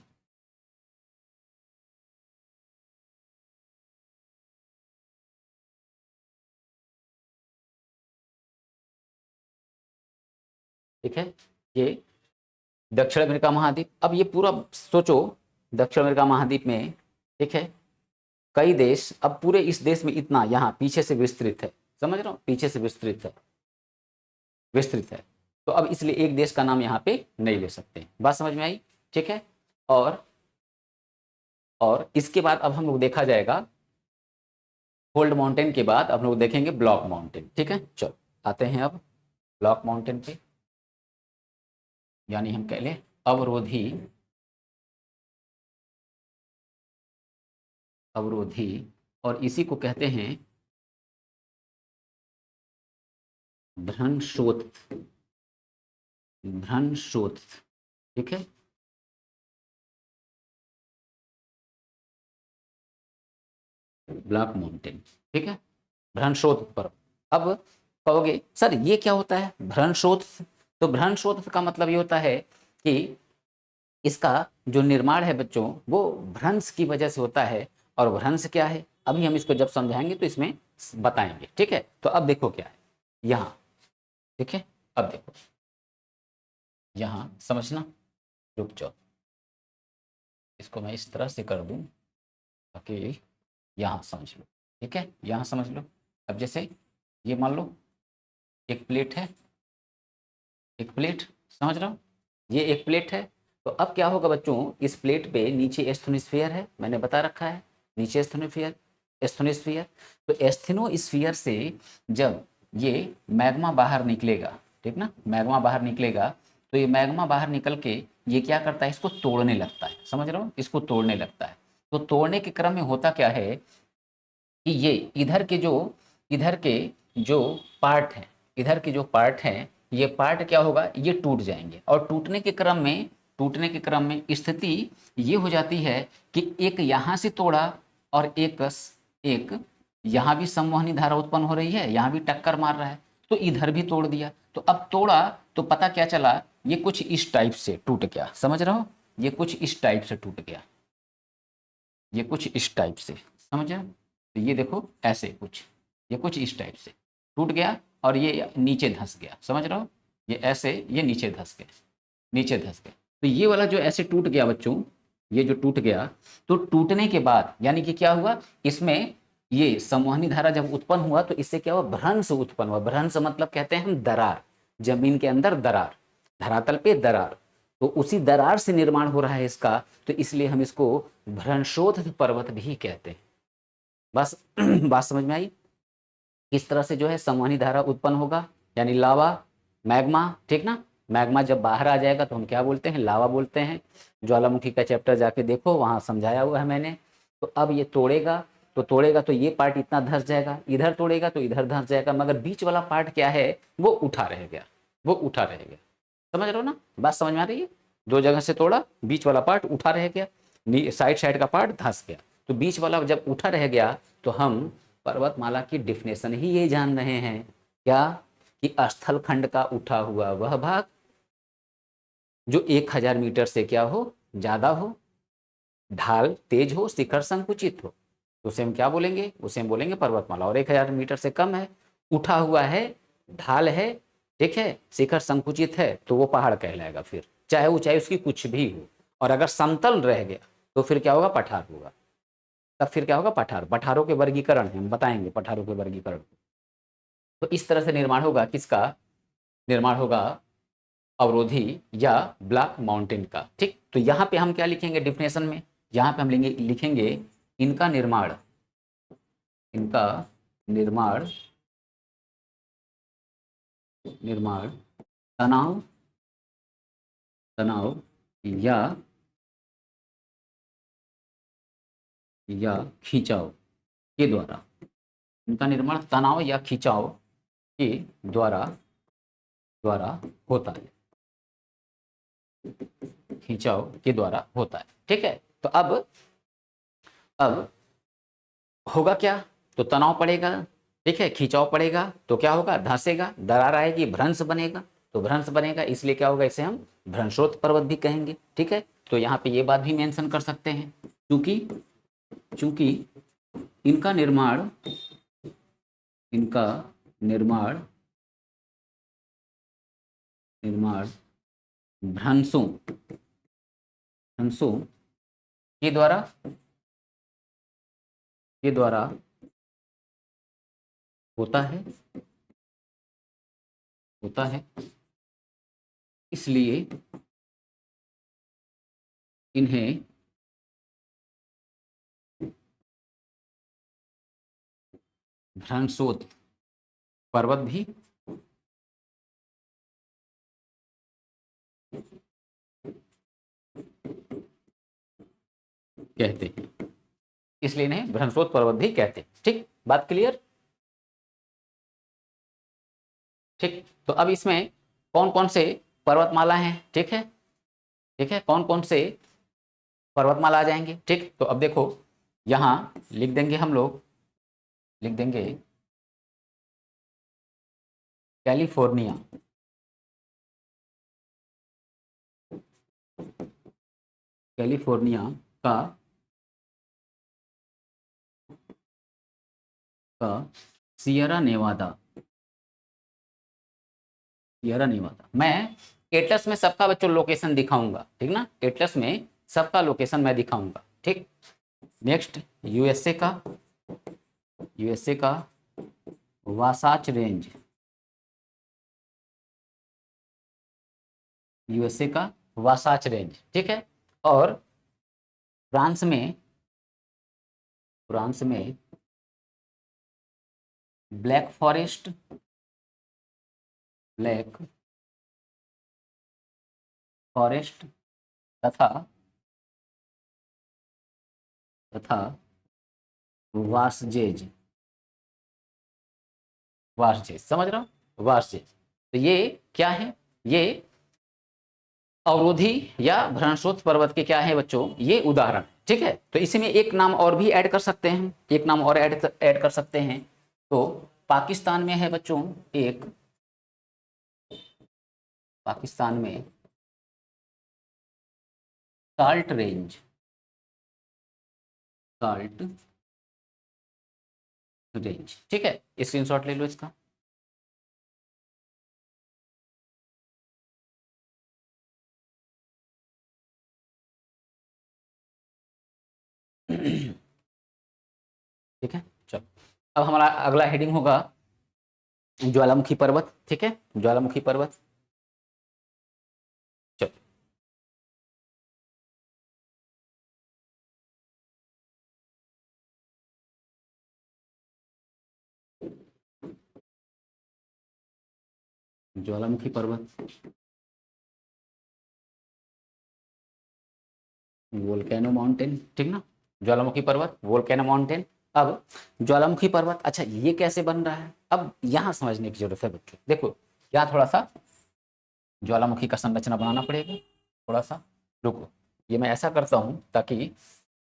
ठीक है, ये दक्षिण अमेरिका महाद्वीप। अब ये पूरा सोचो, दक्षिण अमेरिका महाद्वीप में, ठीक है, कई देश, अब पूरे इस देश में इतना यहाँ पीछे से विस्तृत है, समझ रहे हो, पीछे से विस्तृत है, विस्तृत है। तो अब इसलिए एक देश का नाम यहाँ पे नहीं ले सकते, बात समझ में आई, ठीक है। और इसके बाद अब हम लोग देखा जाएगा होल्ड माउंटेन के बाद अब लोग देखेंगे ब्लॉक माउंटेन, ठीक है। चलो आते हैं अब ब्लॉक माउंटेन पे, यानी हम कह लें अवरोधी, अवरोधी, और इसी को कहते हैं भ्रंशोत, भ्रंशोत, ठीक है, ब्लॉक माउंटेन, ठीक है, भ्रंशोत पर्वत। अब कहोगे सर ये क्या होता है भ्रंशोत, तो भ्रंशोत का मतलब ये होता है कि इसका जो निर्माण है बच्चों वो भ्रंश की वजह से होता है। और भ्रंश क्या है अभी हम इसको जब समझाएंगे तो इसमें बताएंगे, ठीक है। तो अब देखो क्या है यहाँ, ठीक है, अब देखो यहाँ समझना, रुक जाओ, इसको मैं इस तरह से कर दूं ताकि यहाँ समझ लो, ठीक है, यहाँ समझ लो। अब जैसे ये मान लो एक प्लेट है, एक प्लेट, समझ रहा हूँ, ये एक प्लेट है। तो अब क्या होगा बच्चों, इस प्लेट पे नीचे एस्थनोस्फीयर है, मैंने बता रखा है, नीचे एस्थनोस्फीयर, एस्थनोस्फीयर। तो एस्थनोस्फीयर से जब ये मैग्मा बाहर निकलेगा, ठीक ना, मैग्मा बाहर निकलेगा, तो ये मैग्मा बाहर निकल के ये क्या करता है, इसको तोड़ने लगता है, समझ रहे हो, इसको तोड़ने लगता है। तो तोड़ने के क्रम में होता क्या है कि ये इधर के जो पार्ट हैं, इधर के जो पार्ट हैं, ये पार्ट क्या होगा, ये टूट जाएंगे। और टूटने के क्रम में, टूटने के क्रम में स्थिति ये हो जाती है कि एक यहाँ से तोड़ा और एक यहाँ भी संवहनी धारा उत्पन्न हो रही है, यहाँ भी टक्कर मार रहा है, तो इधर भी तोड़ दिया। तो अब तोड़ा तो पता क्या चला, ये कुछ इस टाइप से टूट गया, समझ रहे हो, ये कुछ इस टाइप से टूट गया, ये कुछ इस टाइप से, समझ रहे हो। तो ये देखो ऐसे कुछ, ये कुछ इस टाइप से टूट गया और ये नीचे धंस गया, समझ रहे हो, ये ऐसे, ये नीचे धंस गया, नीचे धंस गया। तो ये वाला जो ऐसे टूट गया बच्चों, ये जो टूट गया, तो टूटने के बाद यानी कि क्या हुआ, इसमें ये संवहनी धारा जब उत्पन्न हुआ तो इससे क्या हुआ, भ्रंश उत्पन्न हुआ। भ्रंश मतलब कहते हैं हम दरार, जमीन के अंदर दरार, धरातल पे दरार। तो उसी दरार से निर्माण हो रहा है इसका, तो इसलिए हम इसको भ्रंशोत्थ पर्वत भी कहते हैं। बस बात समझ में आई? किस तरह से जो है संवहनी धारा उत्पन्न होगा, यानी लावा, मैग्मा, ठीक ना। मैग्मा जब बाहर आ जाएगा तो हम क्या बोलते हैं, लावा बोलते हैं। ज्वालामुखी का चैप्टर जाके देखो, वहाँ समझाया हुआ है मैंने। तो अब ये तोड़ेगा तो ये पार्ट इतना धंस जाएगा, इधर तोड़ेगा तो इधर धंस जाएगा, मगर बीच वाला पार्ट क्या है, वो उठा रह गया, वो उठा रह गया। समझ रहे हो ना, बात समझ में आ रही है? दो जगह से तोड़ा, बीच वाला पार्ट उठा रह गया, साइड साइड का पार्ट धंस गया, तो बीच वाला जब उठा रह गया तो हम पर्वतमाला की डिफिनेशन ही ये जान रहे हैं, क्या, कि स्थल खंड का उठा हुआ वह भाग जो 1000 मीटर से क्या हो, ज्यादा हो, ढाल तेज हो, शिखर संकुचित हो, तो उसे हम क्या बोलेंगे, उसे हम बोलेंगे पर्वतमाला। और 1000 मीटर से कम है, उठा हुआ है, ढाल है, ठीक है, शिखर संकुचित है, तो वो पहाड़ कहलाएगा फिर, चाहे ऊंचाई उसकी कुछ भी हो। और अगर समतल रह गया तो फिर क्या होगा, पठार होगा। तब फिर क्या होगा, पठार। पठारों के वर्गीकरण हम बताएंगे, पठारों के वर्गीकरण। तो इस तरह से निर्माण होगा, किसका निर्माण होगा, अवरोधी या ब्लॉक माउंटेन का। ठीक, तो यहाँ पे हम क्या लिखेंगे डिफिनेशन में, यहाँ पे हम लिखेंगे इनका निर्माण, इनका निर्माण निर्माण तनाव तनाव या खिंचाव के द्वारा, इनका निर्माण तनाव या खिंचाव के द्वारा द्वारा होता है, खिंचाव के द्वारा होता है। ठीक है, तो अब होगा क्या, तो तनाव पड़ेगा, ठीक है, खिंचाव पड़ेगा तो क्या होगा, धंसेगा, दरार आएगी, भ्रंश बनेगा, तो भ्रंश बनेगा, इसलिए क्या होगा, इसे हम भ्रंशोत्थ पर्वत भी कहेंगे। ठीक है, तो यहाँ पे ये बात भी मेंशन कर सकते हैं, क्योंकि चूंकि इनका निर्माण इनका निर्माण निर्माण भ्रंशों भ्रंशों के द्वारा होता है होता है इसलिए इन्हें भ्रंशोत्थ पर्वत भी कहते हैं, इसलिए इन्हें भ्रंशोत्थ पर्वत भी कहते हैं। ठीक, बात क्लियर? ठीक, तो अब इसमें कौन कौन से पर्वतमाला हैं, ठीक है, ठीक है, कौन कौन से पर्वतमाला आ जाएंगे। ठीक, तो अब देखो, यहाँ लिख देंगे हम लोग, लिख देंगे कैलिफोर्निया, कैलिफोर्निया का का सियरा नेवादा, सियरा नेवादा। मैं एटलस में सबका बच्चों लोकेशन दिखाऊंगा, ठीक ना, एटलस में सबका लोकेशन मैं दिखाऊंगा। ठीक, नेक्स्ट यूएसए का वासाच रेंज, यूएसए का वासाच रेंज, ठीक है। और फ्रांस में ब्लैक फॉरेस्ट, ब्लैक फॉरेस्ट तथा तथा वासजेज, वासजेज, समझ रहा हूँ, वासजेज। तो ये क्या है, ये अवरोधी या भ्रंशोत्थ पर्वत के क्या है बच्चों, ये उदाहरण। ठीक है, तो इसी में एक नाम और भी ऐड कर सकते हैं, एक नाम और ऐड कर सकते हैं। तो पाकिस्तान में है बच्चों एक, पाकिस्तान में साल्ट रेंज, साल्ट रेंज, ठीक है, स्क्रीनशॉट ले लो इसका। ठीक है, चलो, अब हमारा अगला हेडिंग होगा ज्वालामुखी पर्वत। ठीक है, ज्वालामुखी पर्वत। चलो, ज्वालामुखी पर्वत, वोल्केनो माउंटेन, ठीक ना, ज्वालामुखी पर्वत, वोल्केनो माउंटेन। अब ज्वालामुखी पर्वत, अच्छा ये कैसे बन रहा है, अब यहाँ समझने की जरूरत है बच्चों। देखो यहाँ थोड़ा सा ज्वालामुखी का संरचना बनाना पड़ेगा, थोड़ा सा रुको, ये मैं ऐसा करता हूँ ताकि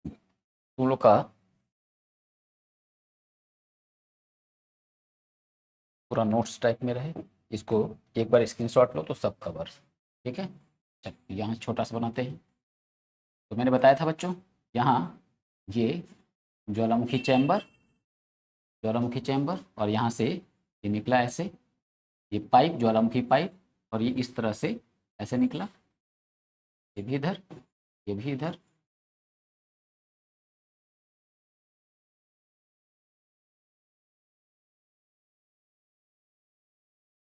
तुम लोग का पूरा नोट्स टाइप में रहे। इसको एक बार स्क्रीनशॉट लो तो सब कवर, ठीक है। चल यहाँ छोटा सा बनाते हैं। तो मैंने बताया था बच्चों, यहाँ ये ज्वालामुखी चैम्बर, ज्वालामुखी चैम्बर, और यहाँ से ये निकला ऐसे, ये पाइप, ज्वालामुखी पाइप, और ये इस तरह से ऐसे निकला, ये भी इधर, ये भी इधर,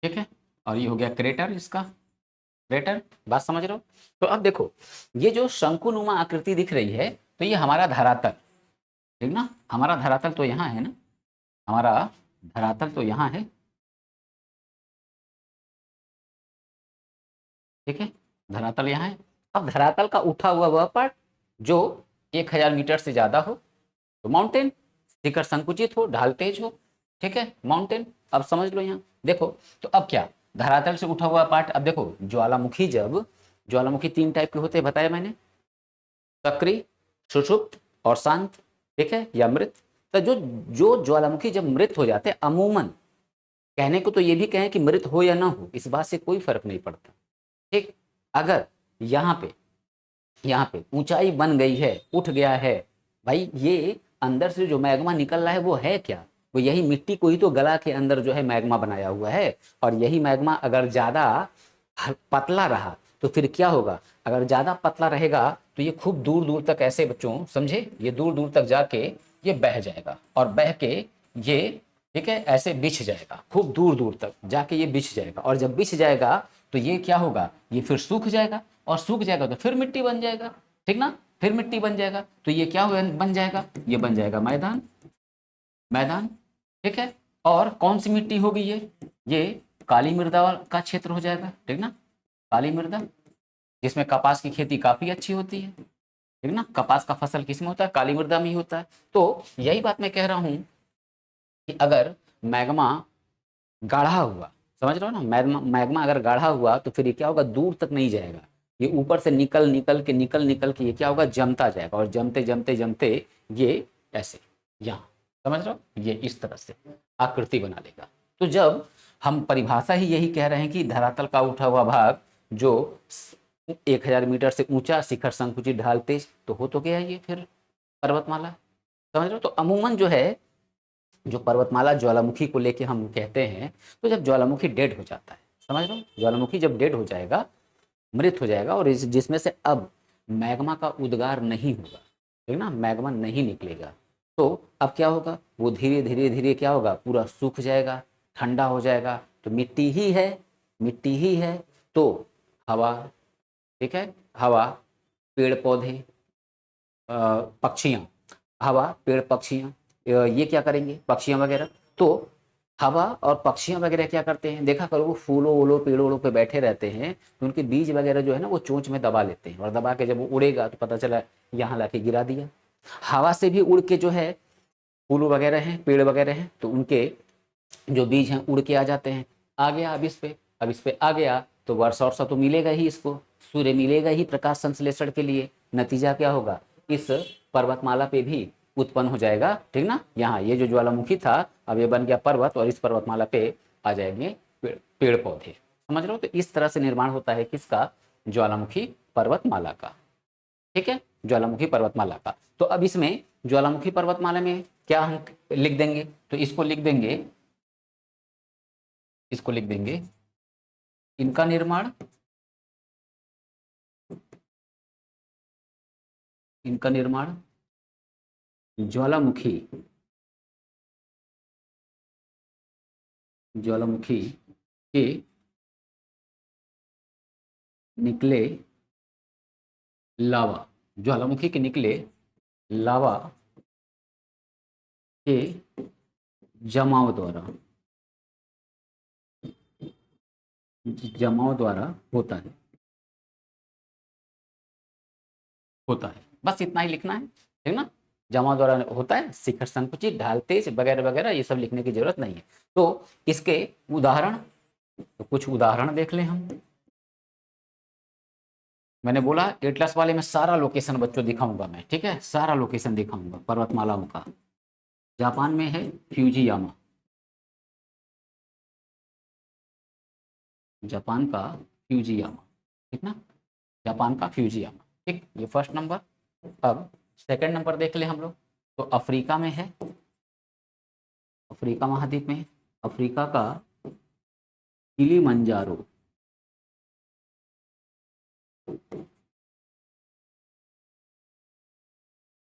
ठीक है। और ये हो गया क्रेटर, इसका क्रेटर, बात समझ रहे हो। तो अब देखो ये जो शंकुनुमा आकृति दिख रही है, तो ये हमारा धरातल, ठीक ना, हमारा धरातल तो यहाँ है ना, हमारा धरातल तो यहाँ है, ठीक है, धरातल यहाँ है। अब धरातल का उठा हुआ वह पार्ट जो 1000 मीटर से ज्यादा हो तो माउंटेन, शिखर संकुचित हो, ढाल तेज हो, ठीक है, माउंटेन। अब समझ लो यहाँ देखो, तो अब क्या, धरातल से उठा हुआ पार्ट, अब देखो ज्वालामुखी, जब ज्वालामुखी 3 टाइप के होते हैं बताया मैंने, सक्रिय, सुषुप्त और शांत, ठीक है, या मृत। तो जो जो ज्वालामुखी जब मृत हो जाते हैं, अमूमन कहने को तो ये भी कहें कि मृत हो या ना हो, इस बात से कोई फर्क नहीं पड़ता, ठीक। अगर यहाँ पे ऊंचाई बन गई है, उठ गया है, भाई ये अंदर से जो मैग्मा निकल रहा है वो है क्या, वो यही मिट्टी को ही तो गला के अंदर जो है मैग्मा बनाया हुआ है। और यही मैग्मा अगर ज्यादा पतला रहा तो फिर क्या होगा, अगर ज्यादा पतला रहेगा तो ये खूब दूर दूर तक, ऐसे बच्चों समझे, ये दूर दूर तक जाके ये बह जाएगा, और बह के ये, ठीक है, ऐसे बिछ जाएगा, खूब दूर दूर तक जाके ये बिछ जाएगा, और जब बिछ जाएगा तो ये क्या होगा, ये फिर सूख जाएगा, और सूख जाएगा तो फिर मिट्टी बन जाएगा, ठीक ना, फिर मिट्टी बन जाएगा, तो ये क्या बन जाएगा, ये बन जाएगा मैदान, मैदान, ठीक है। और कौन सी मिट्टी होगी ये काली मृदा का क्षेत्र हो जाएगा, ठीक ना, काली मृदा, जिसमें कपास की खेती काफी अच्छी होती है, ठीक ना, कपास का फसल किसमें होता है, काली मृदा में ही होता है। तो यही बात मैं कह रहा हूं कि अगर मैग्मा गाढ़ा हुआ, समझ रहे हो ना, मैग्मा मैग्मा अगर गाढ़ा हुआ तो फिर ये क्या होगा, दूर तक नहीं जाएगा, ये ऊपर से निकल निकल के ये क्या होगा, जमता जाएगा, और जमते जमते जमते ये ऐसे यहाँ, समझ रहे हो, ये इस तरह से आकृति बना लेगा। तो जब हम परिभाषा ही यही कह रहे हैं कि धरातल का उठा हुआ भाग जो 1000 मीटर से ऊंचा, शिखर संकुचित, ढाल तेज, तो हो तो गया ये फिर पर्वतमाला, समझ रहे हो। तो अमूमन जो है, जो पर्वतमाला ज्वालामुखी को लेके हम कहते हैं, तो जब ज्वालामुखी डेड हो जाता है, समझ लो, ज्वालामुखी जब डेड हो जाएगा, मृत हो जाएगा, और जिसमें से अब मैग्मा का उद्गार नहीं होगा, ठीक ना, मैग्मा नहीं निकलेगा, तो अब क्या होगा, वो धीरे धीरे धीरे क्या होगा, पूरा सूख जाएगा, ठंडा हो जाएगा, तो मिट्टी ही है, मिट्टी ही है, तो हवा, ठीक है, हवा, पेड़ पौधे, पक्षियाँ, हवा, पेड़, पक्षियाँ, ये क्या करेंगे, पक्षियाँ वगैरह, तो हवा और पक्षियाँ वगैरह क्या करते हैं, देखा करो, वो फूलों वूलों पेड़ों वोड़ों पे बैठे रहते हैं, तो उनके बीज वगैरह जो है ना वो चोंच में दबा लेते हैं, और दबा के जब वो उड़ेगा तो पता चला यहाँ लाके गिरा दिया। हवा से भी उड़ के जो है, फूल वगैरह हैं, पेड़ वगैरह हैं, तो उनके जो बीज हैं उड़ के आ जाते हैं, आ गया अब इस पे, अब इस पे आ गया तो वर्षा वर्षा तो मिलेगा ही इसको, सूर्य मिलेगा ही प्रकाश संश्लेषण के लिए, नतीजा क्या होगा, इस पर्वतमाला पे भी उत्पन्न हो जाएगा, ठीक ना, यहाँ ये जो ज्वालामुखी था अब ये बन गया पर्वत, और इस पर्वतमाला पे आ जाएंगे पेड़ पौधे, समझ रहे हो। तो इस तरह से निर्माण होता है किसका, ज्वालामुखी पर्वतमाला का, ठीक है, ज्वालामुखी पर्वतमाला का। तो अब इसमें ज्वालामुखी पर्वतमाला में क्या हम लिख देंगे, तो इसको लिख देंगे, इसको लिख देंगे, इनका निर्माण, इनका निर्माण ज्वालामुखी, ज्वालामुखी के निकले लावा, ज्वालामुखी के निकले लावा के जमाव द्वारा, जमाव द्वारा होता है, बस इतना ही लिखना है, ठीक ना। जमाव द्वारा होता है, शिखर संकुचित, ढाल तेज वगैरह वगैरह, ये सब लिखने की जरूरत नहीं है। तो इसके उदाहरण, तो कुछ उदाहरण देख लें हम। मैंने बोला एटलस वाले में सारा लोकेशन बच्चों दिखाऊंगा मैं, ठीक है, सारा लोकेशन दिखाऊंगा पर्वतमालाओं का। जापान में है फ्यूजियामा, जापान का फ्यूजियामा, ठीक ना, जापान का फ्यूजियामा, ठीक, ये फर्स्ट नंबर। अब सेकंड नंबर देख ले हम लोग, तो अफ्रीका में है, अफ्रीका महाद्वीप में, अफ्रीका का किलिमंजारो,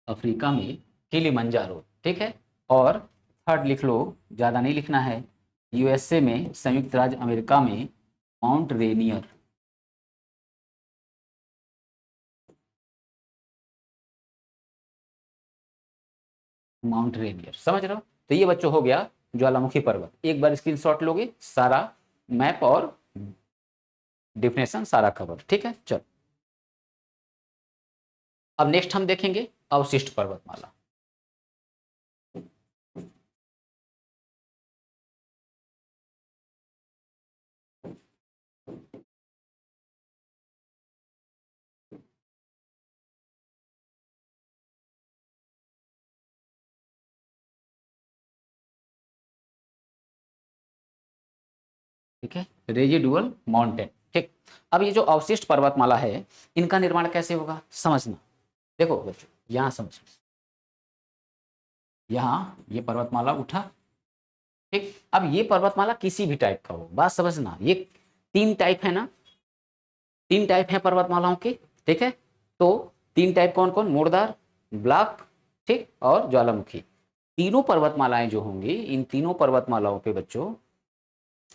अफ्रीका में किलिमंजारो, ठीक है। और थर्ड लिख लो, ज़्यादा नहीं लिखना है, यूएसए में, संयुक्त राज्य अमेरिका में माउंट रेनियर, माउंट रेनियर, समझ रहे हो। तो ये बच्चों हो गया ज्वालामुखी पर्वत। एक बार स्क्रीनशॉट लोगे, सारा मैप और डिफिनेशन सारा कवर, ठीक है। चलो अब नेक्स्ट हम देखेंगे अवशिष्ट पर्वतमाला। ठीक है, रेजिडुअल माउंटेन, ठीक। अब ये जो अवशिष्ट पर्वतमाला है, इनका निर्माण कैसे होगा समझना। देखो बच्चों, यहाँ समझ, यहाँ ये पर्वतमाला उठा, ठीक। अब ये पर्वतमाला किसी भी टाइप का हो, बात समझना, ये तीन टाइप है ना, तीन टाइप है पर्वतमालाओं के, ठीक है। तो तीन टाइप कौन कौन, मुर्दार, ब्लॉक, ठीक, और ज्वालामुखी। तीनों पर्वतमालाएं जो होंगी, इन तीनों पर्वतमालाओं पे बच्चों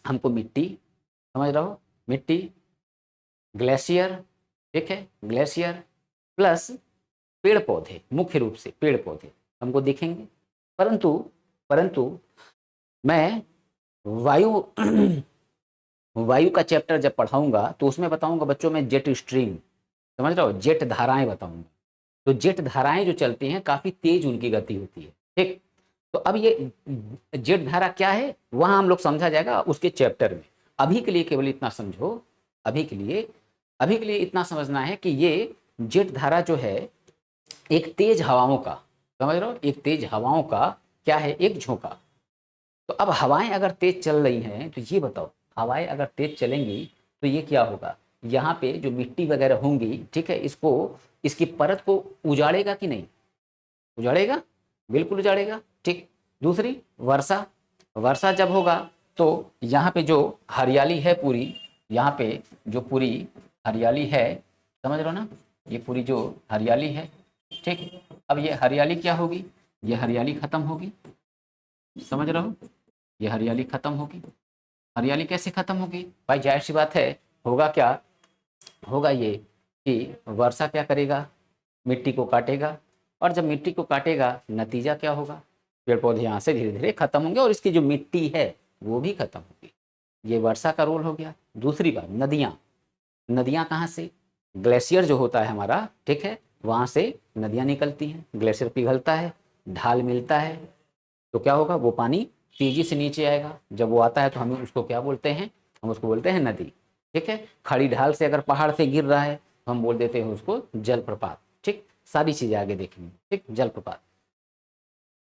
हमको मिट्टी, समझ रहे हो, मिट्टी, ग्लेशियर, ठीक है, ग्लेशियर प्लस पेड़ पौधे, मुख्य रूप से पेड़ पौधे हमको दिखेंगे। परंतु परंतु मैं वायु वायु का चैप्टर जब पढ़ाऊंगा तो उसमें बताऊंगा बच्चों में जेट स्ट्रीम, समझ रहे हो, जेट धाराएं बताऊंगा। तो जेट धाराएं जो चलती हैं काफी तेज उनकी गति होती है, ठीक। तो अब ये जेट धारा क्या है वहां हम लोग समझा जाएगा उसके चैप्टर में। अभी के लिए केवल इतना समझो, अभी के लिए अभी के लिए इतना समझना है कि ये जेट धारा जो है एक तेज हवाओं का, समझ रहे हो, एक तेज हवाओं का क्या है, एक झोंका। तो अब हवाएं अगर तेज चल रही हैं तो ये बताओ, हवाएं अगर तेज चलेंगी तो ये क्या होगा, यहाँ पे जो मिट्टी वगैरह होंगी, ठीक है, इसको, इसकी परत को उजाड़ेगा कि नहीं, उजाड़ेगा, बिल्कुल उजाड़ेगा, ठीक। दूसरी वर्षा, वर्षा जब होगा तो यहाँ पे जो हरियाली है पूरी, यहाँ पे जो पूरी हरियाली है, समझ रहे हो ना, ये पूरी जो हरियाली है, ठीक। अब ये हरियाली क्या होगी, ये हरियाली खत्म होगी, समझ रहे हो, ये हरियाली खत्म होगी। हरियाली कैसे खत्म होगी भाई, जाहिर सी बात है, होगा क्या, होगा ये कि वर्षा क्या करेगा, मिट्टी को काटेगा, और जब मिट्टी को काटेगा नतीजा क्या होगा, पेड़ पौधे यहाँ से धीरे धीरे खत्म होंगे और इसकी जो मिट्टी है वो भी खत्म होगी। ये वर्षा का रोल हो गया। दूसरी बात, नदियाँ, नदियाँ कहाँ से, ग्लेशियर जो होता है हमारा, ठीक है, वहाँ से नदियाँ निकलती हैं, ग्लेशियर पिघलता है, ढाल मिलता है, तो क्या होगा, वो पानी तेजी से नीचे आएगा। जब वो आता है तो हम उसको क्या बोलते हैं, हम उसको बोलते हैं नदी, ठीक है। खड़ी ढाल से अगर पहाड़ से गिर रहा है तो हम बोल देते हैं उसको जलप्रपात, ठीक। सारी चीजें आगे देखेंगे, ठीक, जलप्रपात।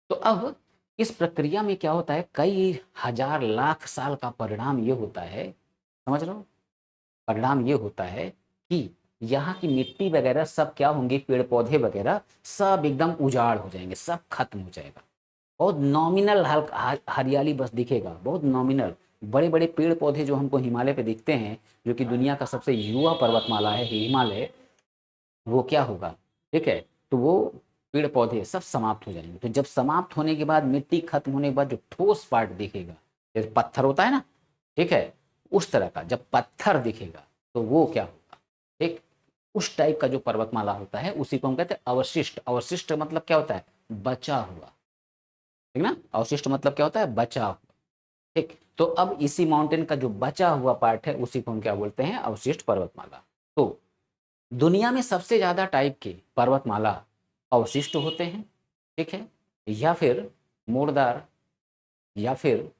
तो अब इस प्रक्रिया में क्या होता है, कई हजार लाख साल का परिणाम ये होता है, समझ रहे हो, परिणाम ये होता है कि यहाँ की मिट्टी वगैरह सब क्या होंगे, पेड़ पौधे वगैरह सब एकदम उजाड़ हो जाएंगे, सब खत्म हो जाएगा। बहुत नॉमिनल हरियाली बस दिखेगा, बहुत नॉमिनल। बड़े बड़े पेड़ पौधे जो हमको हिमालय पे दिखते हैं, जो कि दुनिया का सबसे युवा पर्वतमाला है हिमालय, वो क्या होगा, ठीक है, तो वो पेड़ पौधे सब समाप्त हो जाएंगे। तो जब समाप्त होने के बाद, मिट्टी खत्म होने के बाद जो ठोस पार्ट दिखेगा, जैसे पत्थर होता है ना, ठीक है, उस तरह का जब पत्थर दिखेगा तो वो क्या होगा, ठीक, उस टाइप का जो पर्वतमाला होता है उसी को हम कहते हैं अवशिष्ट। अवशिष्ट मतलब क्या होता है, बचा हुआ, ठीक ना, अवशिष्ट मतलब क्या होता है, बचा हुआ, ठीक। तो अब इसी माउंटेन का जो बचा हुआ पार्ट है उसी को हम क्या बोलते हैं, अवशिष्ट पर्वतमाला। तो दुनिया में सबसे ज़्यादा टाइप के पर्वतमाला अवशिष्ट होते हैं, ठीक है, या फिर मोड़दार, या फिर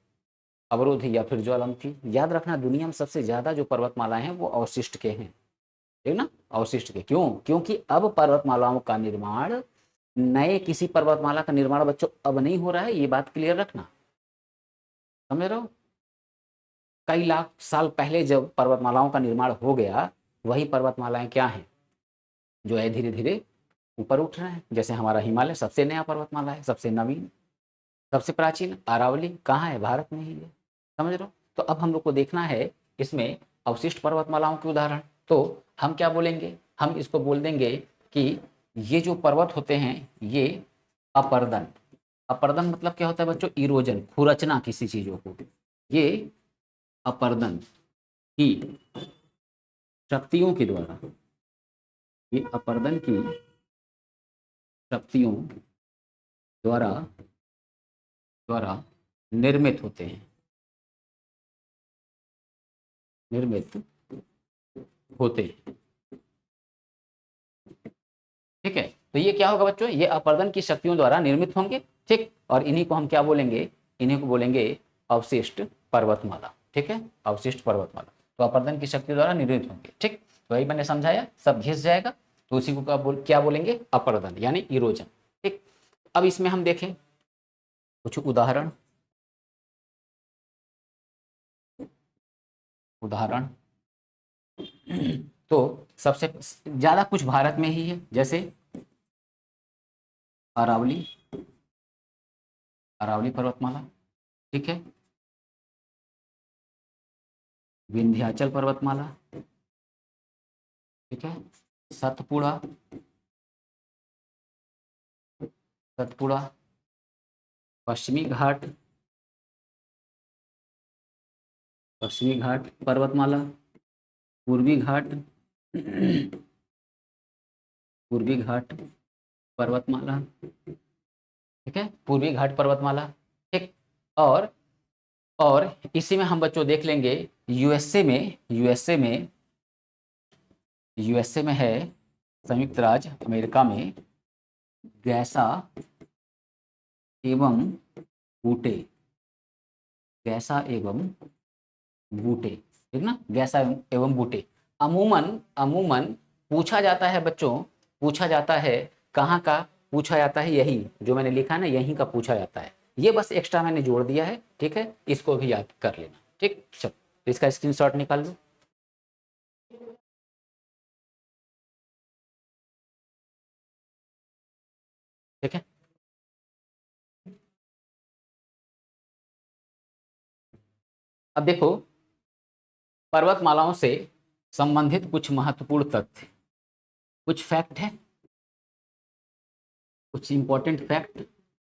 अवरोधी, या फिर ज्वालामुखी। याद रखना दुनिया में सबसे ज़्यादा जो पर्वतमालाएं हैं वो अवशिष्ट के हैं, ठीक ना, अवशिष्ट के। क्यों? क्योंकि अब पर्वतमालाओं का निर्माण, नए किसी पर्वतमाला का निर्माण बच्चों अब नहीं हो रहा है, ये बात क्लियर रखना, समझ रहे हो। कई लाख साल पहले जब पर्वतमालाओं का निर्माण हो गया, वही पर्वतमालाएं क्या हैं, जो है धीरे धीरे ऊपर उठ रहे हैं। जैसे हमारा हिमालय सबसे नया पर्वतमाला है, सबसे नवीन, सबसे प्राचीन। अरावली कहाँ है, भारत में ही है, समझ रहे हो। तो अब हम लोग को देखना है इसमें अवशिष्ट पर्वतमालाओं के उदाहरण। तो हम क्या बोलेंगे, हम इसको बोल देंगे कि ये जो पर्वत होते हैं ये अपर्दन, अपर्दन मतलब क्या होता है बच्चों, इरोजन, खुरचना किसी चीजों को, ये अपर्दन की शक्तियों के द्वारा, ये अपर्दन की शक्तियों द्वारा द्वारा निर्मित होते हैं, निर्मित होते हैं, ठीक है। तो ये क्या होगा बच्चों, ये अपर्दन की शक्तियों द्वारा निर्मित होंगे, ठीक। और इन्हीं को हम क्या बोलेंगे, इन्हीं को बोलेंगे अवशिष्ट पर्वतमाला, ठीक है, अवशिष्ट पर्वतमाला। तो अपर्दन की शक्ति द्वारा निर्मित होंगे, ठीक। तो वही मैंने समझाया, सब घिस जाएगा। तो उसी को क्या बोलेंगे, अपर्दन यानी इरोजन, ठीक। अब इसमें हम देखें कुछ उदाहरण, उदाहरण तो सबसे ज्यादा कुछ भारत में ही है, जैसे अरावली, अरावली पर्वतमाला, ठीक है, विंध्याचल पर्वतमाला, ठीक है, सतपुड़ा, सतपुड़ा, पश्चिमी घाट, पश्चिमी घाट पर्वतमाला, पूर्वी घाट, पूर्वी घाट पर्वतमाला, ठीक है, पूर्वी घाट पर्वतमाला, ठीक। और इसी में हम बच्चों देख लेंगे यूएसए में, यूएसए में है, संयुक्त राज्य अमेरिका में गैसा एवं बूटे, गैसा एवं बूटे, ठीक ना, गैसा एवं बूटे। अमूमन अमूमन पूछा जाता है बच्चों, पूछा जाता है कहाँ का, पूछा जाता है यही जो मैंने लिखा है ना, यहीं का पूछा जाता है। ये बस एक्स्ट्रा मैंने जोड़ दिया है, ठीक है, इसको भी याद कर लेना, ठीक। चलो तो इसका स्क्रीनशॉट निकाल लो, ठीक है। अब देखो पर्वतमालाओं से संबंधित कुछ महत्वपूर्ण तथ्य, कुछ फैक्ट है, कुछ इंपॉर्टेंट फैक्ट।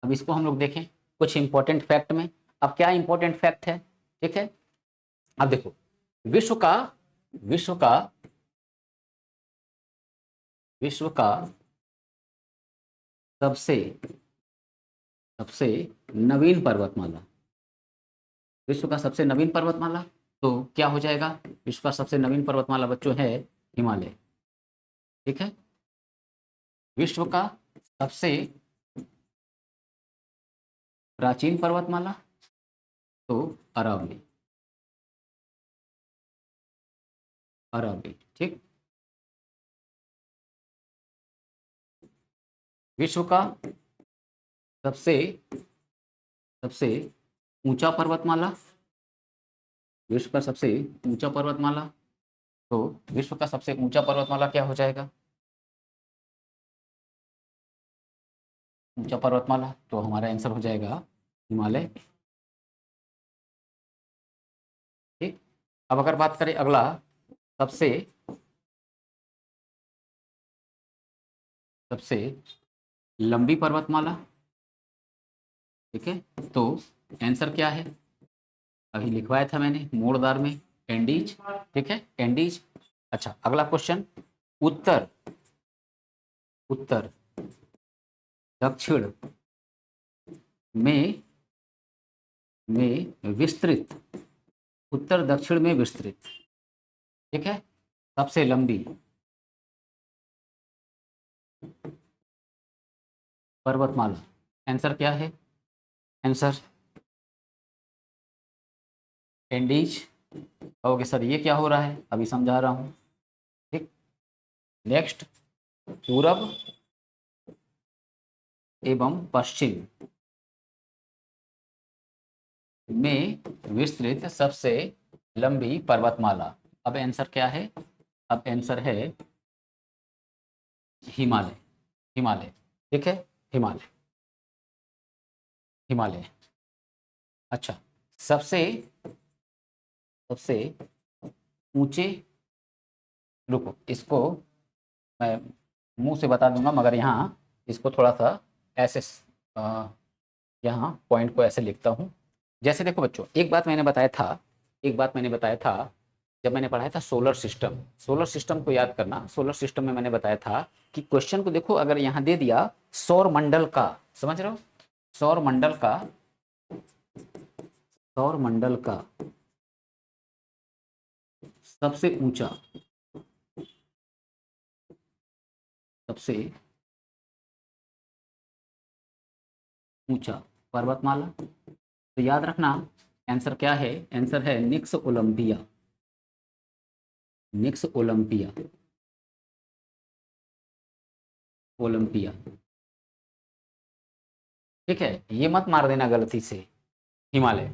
अब इसको हम लोग देखें कुछ इंपॉर्टेंट फैक्ट में। अब क्या इंपॉर्टेंट फैक्ट है, ठीक है। अब देखो विश्व का विश्व का विश्व का सबसे सबसे नवीन पर्वतमाला, विश्व का सबसे नवीन पर्वतमाला, तो क्या हो जाएगा, विश्व का सबसे नवीन पर्वतमाला बच्चों है हिमालय, ठीक है। विश्व का सबसे प्राचीन पर्वतमाला, तो अरावली, अरावली, ठीक। विश्व का सबसे सबसे ऊंचा पर्वतमाला, विश्व का सबसे ऊंचा पर्वतमाला, तो विश्व का सबसे ऊंचा पर्वतमाला क्या हो जाएगा, ऊंचा पर्वतमाला, तो हमारा आंसर हो जाएगा हिमालय, ठीक। अब अगर बात करें अगला, सबसे सबसे लंबी पर्वतमाला, ठीक है, तो आंसर क्या है, अभी लिखवाया था मैंने मोड़दार में, एंडीज, ठीक है, एंडीज। अच्छा अगला क्वेश्चन, उत्तर उत्तर दक्षिण में विस्तृत उत्तर दक्षिण में विस्तृत, ठीक है, सबसे लंबी पर्वतमाला। आंसर क्या है? Answer Andes. ओके सर, ये क्या हो रहा है, अभी समझा रहा हूँ। ठीक, नेक्स्ट, पूरब एवं पश्चिम में विस्तृत सबसे लंबी पर्वतमाला। अब आंसर क्या है? अब आंसर है हिमालय। हिमालय, ठीक है, हिमालय, हिमालय। अच्छा, सबसे सबसे ऊंचे, रुको इसको मैं मुंह से बता दूंगा, मगर यहाँ इसको थोड़ा सा ऐसे यहाँ पॉइंट को ऐसे लिखता हूँ। जैसे देखो बच्चों, एक बात मैंने बताया था, एक बात मैंने बताया था जब मैंने पढ़ाया था सोलर सिस्टम। सोलर सिस्टम को याद करना। सोलर सिस्टम में मैंने बताया था कि क्वेश्चन को देखो, अगर यहाँ दे दिया सौर मंडल का, समझ रहे हो, सौर मंडल का, सौर मंडल का सबसे ऊंचा, सबसे ऊंचा पर्वतमाला, तो याद रखना आंसर क्या है? आंसर है निक्स ओलंपिया। निक्स ओलंपिया, ओलंपिया, ठीक है, ये मत मार देना गलती से, हिमालय।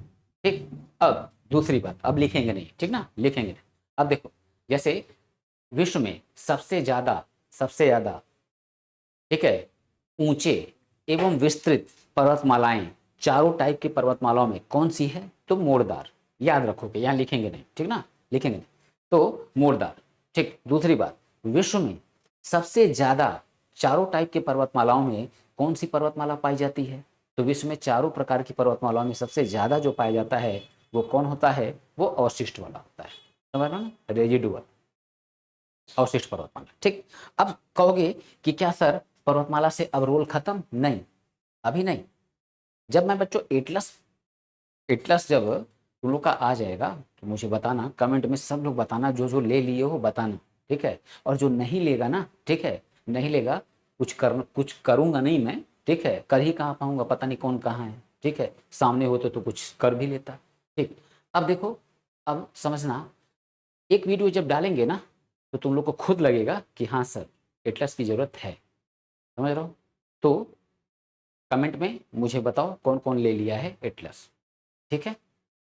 ठीक, अब दूसरी बात, अब लिखेंगे नहीं, ठीक ना, लिखेंगे नहीं। अब देखो, जैसे विश्व में सबसे ज्यादा, ठीक है, ऊंचे एवं विस्तृत पर्वतमालाएं, चारों टाइप की पर्वतमालाओं में कौन सी है? तो मोड़दार। याद रखोगे, यहाँ लिखेंगे नहीं, ठीक ना, लिखेंगे नहीं, तो मोड़दार। ठीक, दूसरी बात, विश्व में सबसे ज्यादा चारों टाइप की पर्वतमालाओं में कौन सी पर्वतमाला पाई जाती है? तो विश्व में चारों प्रकार की पर्वतमालाओं में सबसे ज्यादा जो पाया जाता है वो कौन होता है? वो अवशिष्ट वाला होता है, समझ रहे हो ना, रेजिडुअल, अवशिष्ट पर्वतमाला। ठीक, अब कहोगे कि क्या सर पर्वतमाला से अब रोल खत्म? नहीं, अभी नहीं। जब मैं बच्चों एटलस, एटलस जब तुम लोग का आ जाएगा तो मुझे बताना, कमेंट में सब लोग बताना, जो जो ले लिए हो बताना, ठीक है, और जो नहीं लेगा ना, ठीक है, नहीं लेगा, कुछ करूंगा नहीं मैं, ठीक है, कर ही कहाँ पाऊंगा, पता नहीं कौन कहाँ है, ठीक है, सामने होते तो कुछ कर भी लेता। ठीक, अब देखो, अब समझना, एक वीडियो जब डालेंगे ना तो तुम लोग को खुद लगेगा कि हाँ सर एटलस की ज़रूरत है, समझ रहे हो, तो कमेंट में मुझे बताओ कौन कौन ले लिया है एटलस, ठीक है,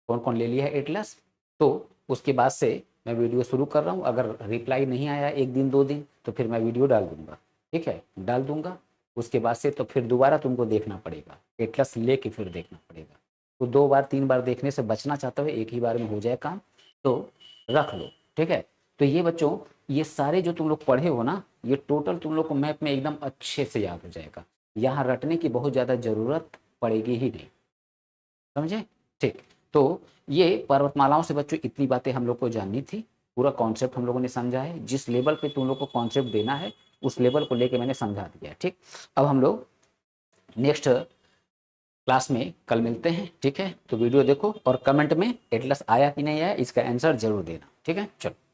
कौन कौन ले लिया है एटलस। तो उसके बाद से मैं वीडियो शुरू कर रहा हूँ, अगर रिप्लाई नहीं आया एक दिन 2 दिन तो फिर मैं वीडियो डाल दूंगा, ठीक है, डाल दूंगा। उसके बाद से तो फिर दोबारा तुमको देखना पड़ेगा, एटलस लेके फिर देखना पड़ेगा। तो 2 बार 3 बार देखने से बचना चाहते हो, एक ही बार में हो जाए काम, तो रख लो, ठीक है। तो ये बच्चों, ये सारे जो तुम लोग पढ़े हो ना, ये टोटल तुम लोग को मैप में एकदम अच्छे से याद हो जाएगा, यहाँ रटने की बहुत ज़्यादा ज़रूरत पड़ेगी ही नहीं, समझे। ठीक, तो ये पर्वतमालाओं से बच्चों इतनी बातें हम लोग को जाननी थी, पूरा कॉन्सेप्ट हम लोगों ने समझा है, जिस लेवल पे तुम लोग को कॉन्सेप्ट देना है उस लेवल को लेके मैंने समझा दिया है। ठीक, अब हम लोग नेक्स्ट क्लास में कल मिलते हैं, ठीक है। तो वीडियो देखो और कमेंट में एटलस आया कि नहीं आया इसका आंसर जरूर देना, ठीक है। चलो।